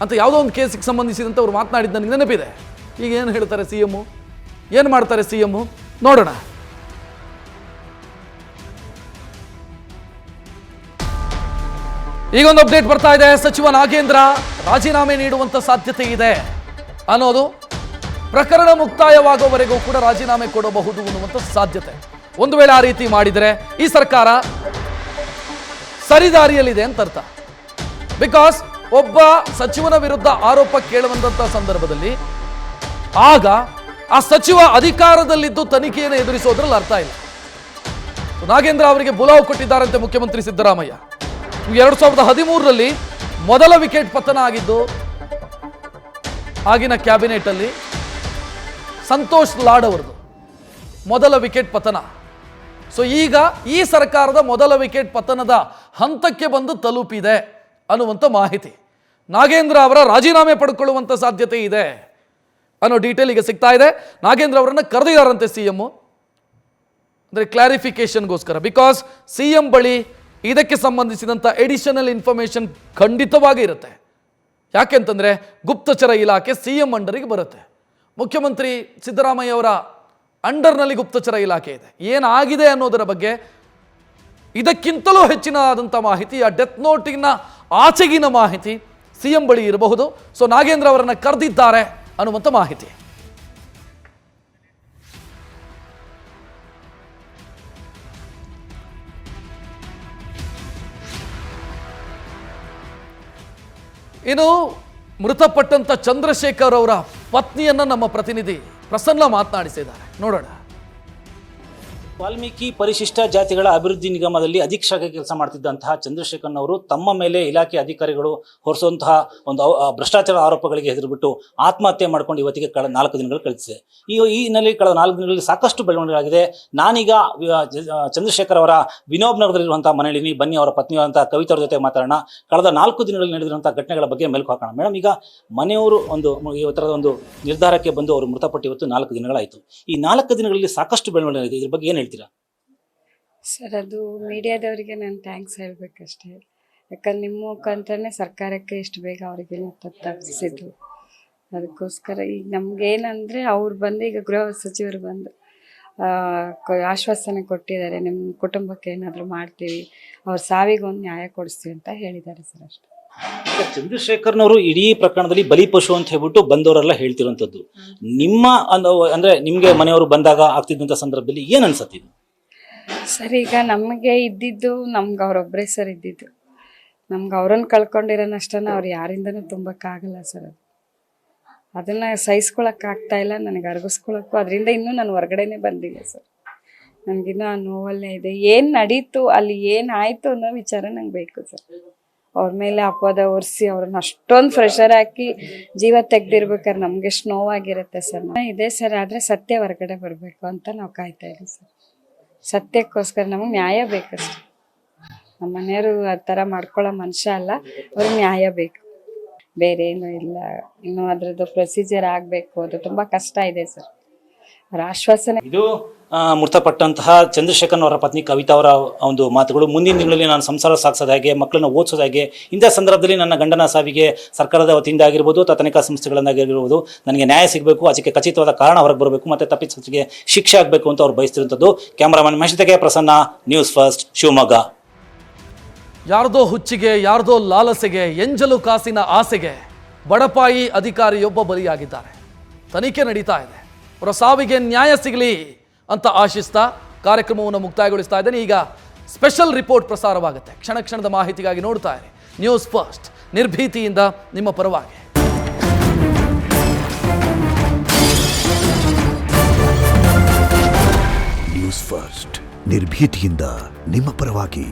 ಅಂತ ಯಾವುದೋ ಒಂದು ಕೇಸಿಗೆ ಸಂಬಂಧಿಸಿದಂತೆ ಅವರು ಮಾತನಾಡಿದ್ದು ನನಗೆ ನೆನಪಿದೆ. ಈಗ ಏನು ಹೇಳ್ತಾರೆ CM? ಏನು ಮಾಡ್ತಾರೆ CM? ನೋಡೋಣ. ಈಗೊಂದು ಅಪ್ಡೇಟ್ ಬರ್ತಾ ಇದೆ. ಸಚಿವ ನಾಗೇಂದ್ರ ರಾಜೀನಾಮೆ ನೀಡುವಂತ ಸಾಧ್ಯತೆ ಇದೆ ಅನ್ನೋದು. ಪ್ರಕರಣ ಮುಕ್ತಾಯವಾಗುವವರೆಗೂ ಕೂಡ ರಾಜೀನಾಮೆ ಕೊಡಬಹುದು ಅನ್ನುವಂಥ ಸಾಧ್ಯತೆ. ಒಂದು ವೇಳೆ ಆ ರೀತಿ ಮಾಡಿದರೆ ಈ ಸರ್ಕಾರ ಸರಿದಾರಿಯಲ್ಲಿದೆ ಅಂತ ಅರ್ಥ. ಬಿಕಾಸ್ ಒಬ್ಬ ಸಚಿವನ ವಿರುದ್ಧ ಆರೋಪ ಕೇಳುವಂಥ ಸಂದರ್ಭದಲ್ಲಿ ಆಗ ಆ ಸಚಿವ ಅಧಿಕಾರದಲ್ಲಿದ್ದು ತನಿಖೆಯನ್ನು ಎದುರಿಸೋದ್ರಲ್ಲಿ ಅರ್ಥ ಇಲ್ಲ. ನಾಗೇಂದ್ರ ಅವರಿಗೆ ಬುಲಾವ್ ಕೊಟ್ಟಿದ್ದಾರಂತೆ ಮುಖ್ಯಮಂತ್ರಿ ಸಿದ್ದರಾಮಯ್ಯ. 2013ರಲ್ಲಿ ಮೊದಲ ವಿಕೆಟ್ ಪತನ ಆಗಿದ್ದು ಆಗಿನ ಕ್ಯಾಬಿನೆಟ್ ಅಲ್ಲಿ ಸಂತೋಷ್ ಲಾಡ್ ಅವರದು ಮೊದಲ ವಿಕೆಟ್ ಪತನ. ಸೊ ಈಗ ಈ ಸರ್ಕಾರದ ಮೊದಲ ವಿಕೆಟ್ ಪತನದ ಹಂತಕ್ಕೆ ಬಂದು ತಲುಪಿದೆ ಅನ್ನುವಂಥ ಮಾಹಿತಿ. ನಾಗೇಂದ್ರ ಅವರ ರಾಜೀನಾಮೆ ಪಡ್ಕೊಳ್ಳುವಂಥ ಸಾಧ್ಯತೆ ಇದೆ ಅನ್ನೋ ಡೀಟೇಲ್ ಈಗ ಸಿಗ್ತಾ ಇದೆ. ನಾಗೇಂದ್ರ ಅವರನ್ನು ಕರೆದಿದ್ದಾರಂತೆ CM, ಅಂದರೆ ಕ್ಲಾರಿಫಿಕೇಶನ್ಗೋಸ್ಕರ. ಬಿಕಾಸ್ CM ಬಳಿ ಇದಕ್ಕೆ ಸಂಬಂಧಿಸಿದಂಥ ಎಡಿಷನಲ್ ಇನ್ಫಾರ್ಮೇಷನ್ ಖಂಡಿತವಾಗಿ ಇರುತ್ತೆ. ಯಾಕೆಂತಂದರೆ ಗುಪ್ತಚರ ಇಲಾಖೆ CM ಅಂಡರಿಗೆ ಬರುತ್ತೆ. ಮುಖ್ಯಮಂತ್ರಿ ಸಿದ್ದರಾಮಯ್ಯ ಅವರ ಅಂಡರ್ನಲ್ಲಿ ಗುಪ್ತಚರ ಇಲಾಖೆ ಇದೆ. ಏನಾಗಿದೆ ಅನ್ನೋದರ ಬಗ್ಗೆ ಇದಕ್ಕಿಂತಲೂ ಹೆಚ್ಚಿನದಾದಂಥ ಮಾಹಿತಿ, ಆ ಡೆತ್ ನೋಟಿನ ಆಚೆಗಿನ ಮಾಹಿತಿ CM ಬಳಿ ಇರಬಹುದು. ಸೊ ನಾಗೇಂದ್ರ ಅವರನ್ನು ಕರೆದಿದ್ದಾರೆ ಅನ್ನುವಂಥ ಮಾಹಿತಿ. ಇನ್ನು ಮೃತಪಟ್ಟಂತ ಚಂದ್ರಶೇಖರ್ ಅವರ ಪತ್ನಿಯನ್ನ ನಮ್ಮ ಪ್ರತಿನಿಧಿ ಪ್ರಸನ್ನ ಮಾತನಾಡಿಸಿದ್ದಾರೆ, ನೋಡೋಣ. ವಾಲ್ಮೀಕಿ ಪರಿಶಿಷ್ಟ ಜಾತಿಗಳ ಅಭಿವೃದ್ಧಿ ನಿಗಮದಲ್ಲಿ ಅಧೀಕ್ಷಕ ಕೆಲಸ ಮಾಡ್ತಿದ್ದಂತಹ ಚಂದ್ರಶೇಖರ್ ಅವರು ತಮ್ಮ ಮೇಲೆ ಇಲಾಖೆ ಅಧಿಕಾರಿಗಳು ಹೊರಿಸುವಂತಹ ಒಂದು ಭ್ರಷ್ಟಾಚಾರ ಆರೋಪಗಳಿಗೆ ಹೆದರಿಬಿಟ್ಟು ಆತ್ಮಹತ್ಯೆ ಮಾಡ್ಕೊಂಡು ಇವತ್ತಿಗೆ ಕಳೆದ 4 ದಿನಗಳು ಕಳಿಸಿದೆ. ಈ ಹಿನ್ನೆಲೆಯಲ್ಲಿ ಕಳೆದ 4 ದಿನಗಳಲ್ಲಿ ಸಾಕಷ್ಟು ಬೆಳವಣಿಗೆಯಾಗಿದೆ. ನಾನೀಗ ಚಂದ್ರಶೇಖರ್ ಅವರ ವಿನೋಬ್ ನಗರದಲ್ಲಿರುವಂತಹ ಮನೆಯಲ್ಲಿ ಬನ್ನಿ ಅವರ ಪತ್ನಿಯಾದಂತಹ ಕವಿತಾ ಅವ್ರ ಜೊತೆ ಮಾತಾಡೋಣ. ಕಳೆದ 4 ದಿನಗಳಲ್ಲಿ ನಡೆದಿರುವಂತಹ ಘಟನೆಗಳ ಬಗ್ಗೆ ಮೆಲುಕು ಹಾಕೋಣ. ಮೇಡಮ್, ಈಗ ಮನೆಯವರು ಈ ಥರದ ಒಂದು ನಿರ್ಧಾರಕ್ಕೆ ಬಂದು ಅವರು ಮೃತಪಟ್ಟು ಇವತ್ತು 4 ದಿನಗಳಾಯಿತು. ಈ 4 ದಿನಗಳಲ್ಲಿ ಸಾಕಷ್ಟು ಬೆಳವಣಿಗೆ ಇದೆ. ಇದ್ರ ಬಗ್ಗೆ ಏನು ಹೇಳ್ತೀರಾ? ಸರ್, ಅದು ಮೀಡಿಯಾದವರಿಗೆ ನಾನು ಥ್ಯಾಂಕ್ಸ್ ಹೇಳಬೇಕಷ್ಟೇ. ಯಾಕಂದ್ರೆ ನಿಮ್ಮ ಮುಖಾಂತರನೇ ಸರ್ಕಾರಕ್ಕೆ ಇಷ್ಟು ಬೇಗ ಅವರಿಗೆ ತಪ್ಪಿಸಿದ್ರು. ಅದಕ್ಕೋಸ್ಕರ ಈಗ ನಮ್ಗೇನಂದರೆ ಅವ್ರು ಬಂದು ಈಗ ಗೃಹ ಸಚಿವರು ಬಂದು ಆಶ್ವಾಸನೆ ಕೊಟ್ಟಿದ್ದಾರೆ, ನಿಮ್ಮ ಕುಟುಂಬಕ್ಕೆ ಏನಾದರೂ ಮಾಡ್ತೀವಿ, ಅವ್ರ ಸಾವಿಗೊಂದು ನ್ಯಾಯ ಕೊಡಿಸ್ತೀವಿ ಅಂತ ಹೇಳಿದ್ದಾರೆ ಸರ್. ಅಷ್ಟೇ. ಚಂದ್ರಶೇಖರ್ನವರು ಇಡೀ ಪ್ರಕರಣದಲ್ಲಿ ಬಲಿಪಶು ಅಂತ ಹೇಳ್ಬಿಟ್ಟು ಬಂದವರೆಲ್ಲ ಹೇಳ್ತಿರುವಂಥದ್ದು. ನಿಮ್ಮ ಅಂದ್ರೆ ನಿಮಗೆ ಮನೆಯವರು ಬಂದಾಗ ಆಗ್ತಿದ್ದಂಥ ಸಂದರ್ಭದಲ್ಲಿ ಏನು ಅನ್ಸತ್ತಿದ್ದು? ಸರ್, ಈಗ ನಮಗೆ ಇದ್ದಿದ್ದು ನಮ್ಗೆ ಅವರೊಬ್ಬರೇ ಸರ್ ಇದ್ದಿದ್ದು. ನಮ್ಗೆ ಅವ್ರನ್ನ ಕಳ್ಕೊಂಡಿರೋನಷ್ಟನ್ನ ಅವ್ರು ಯಾರಿಂದನೂ ತುಂಬಕ್ಕಾಗಲ್ಲ ಸರ್. ಅದನ್ನು ಸಹಿಸ್ಕೊಳಕ್ಕಾಗ್ತಾ ಇಲ್ಲ, ನನಗೆ ಅರ್ಗಿಸ್ಕೊಳಕ್ಕೂ. ಅದರಿಂದ ಇನ್ನೂ ನಾನು ಹೊರಗಡೆನೇ ಬಂದಿಲ್ಲ ಸರ್. ನನಗಿನ್ನೂ ಆ ನೋವಲ್ಲೇ ಇದೆ. ಏನು ನಡೀತು ಅಲ್ಲಿ, ಏನಾಯಿತು ಅನ್ನೋ ವಿಚಾರ ನಂಗೆ ಬೇಕು ಸರ್. ಅವ್ರ ಮೇಲೆ ಅಪವಾದ ಹೊರಿಸಿ ಅವ್ರನ್ನ ಅಷ್ಟೊಂದು ಪ್ರೆಷರ್ ಹಾಕಿ ಜೀವ ತೆಗ್ದಿರ್ಬೇಕಾದ್ರೆ ನಮ್ಗೆ ಎಷ್ಟು ನೋವಾಗಿರುತ್ತೆ ಸರ್. ಇದೆ ಸರ್, ಆದರೆ ಸತ್ಯ ಹೊರಗಡೆ ಬರಬೇಕು ಅಂತ ನಾವು ಕಾಯ್ತಾ ಇದ್ದೀವಿ ಸರ್. ಸತ್ಯಕ್ಕೋಸ್ಕರ ನಮಗೆ ನ್ಯಾಯ ಬೇಕಷ್ಟೆ. ನಮ್ಮ ಮನೆಯವರು ಆ ಥರ ಮಾಡ್ಕೊಳ್ಳೋ ಮನುಷ್ಯ ಅಲ್ಲ, ಅವ್ರಿಗೆ ನ್ಯಾಯ ಬೇಕು, ಬೇರೆ ಏನೂ ಇಲ್ಲ. ಇನ್ನು ಅದರದ್ದು ಪ್ರೊಸೀಜರ್ ಆಗಬೇಕು, ಅದು ತುಂಬ ಕಷ್ಟ ಇದೆ ಸರ್. ಅವ್ರ ಆಶ್ವಾಸನೆ. ಇದು ಮೃತಪಟ್ಟಂತಹ ಚಂದ್ರಶೇಖರ್ ಅವರ ಪತ್ನಿ ಕವಿತಾ ಅವರ ಒಂದು ಮಾತುಗಳು. ಮುಂದಿನ ದಿನಗಳಲ್ಲಿ ನಾನು ಸಂಸಾರ ಸಾಗಿಸೋದು ಹೇಗೆ, ಮಕ್ಕಳನ್ನ ಓದಿಸೋದು ಹೇಗೆ, ಇಂಥ ಸಂದರ್ಭದಲ್ಲಿ ನನ್ನ ಗಂಡನ ಸಾವಿಗೆ ಸರ್ಕಾರದ ವತಿಯಿಂದ ಆಗಿರ್ಬೋದು ಅಥವಾ ತನಿಖಾ ಸಂಸ್ಥೆಗಳನ್ನಾಗಿರ್ಬೋದು ನನಗೆ ನ್ಯಾಯ ಸಿಗಬೇಕು, ಅದಕ್ಕೆ ಖಚಿತವಾದ ಕಾರಣ ಹೊರಗೆ ಬರಬೇಕು ಮತ್ತು ತಪ್ಪಿತಸ್ಥರಿಗೆ ಶಿಕ್ಷೆ ಆಗಬೇಕು ಅಂತ ಅವ್ರು ಬಯಸ್ತಿರುವಂಥದ್ದು. ಕ್ಯಾಮರಾಮನ್ ಮಹೇಶ್ ಜೊತೆಗೆ ಪ್ರಸನ್ನ, ನ್ಯೂಸ್ ಫಸ್ಟ್, ಶಿವಮೊಗ್ಗ. ಯಾರ್ದೋ ಹುಚ್ಚಿಗೆ, ಯಾರ್ದೋ ಲಾಲಸೆಗೆ, ಎಂಜಲು ಕಾಸಿನ ಆಸೆಗೆ ಬಡಪಾಯಿ ಅಧಿಕಾರಿಯೊಬ್ಬ ಬಲಿಯಾಗಿದ್ದಾರೆ. ತನಿಖೆ ನಡೀತಾ ಇದೆ. ಅವರ ಸಾವಿಗೆ ನ್ಯಾಯ ಸಿಗಲಿ ಅಂತ ಆಶಿಸ್ತಾ ಕಾರ್ಯಕ್ರಮವನ್ನು ಮುಕ್ತಾಯಗೊಳಿಸ್ತಾ ಇದ್ದೇನೆ. ಈಗ ಸ್ಪೆಷಲ್ ರಿಪೋರ್ಟ್ ಪ್ರಸಾರವಾಗುತ್ತೆ. ಕ್ಷಣ ಕ್ಷಣದ ಮಾಹಿತಿಗಾಗಿ ನೋಡ್ತಾ ಇರಿ ನ್ಯೂಸ್ ಫಸ್ಟ್, ನಿರ್ಭೀತಿಯಿಂದ ನಿಮ್ಮ ಪರವಾಗಿ. ನ್ಯೂಸ್ ಫಸ್ಟ್, ನಿರ್ಭೀತಿಯಿಂದ ನಿಮ್ಮ ಪರವಾಗಿ.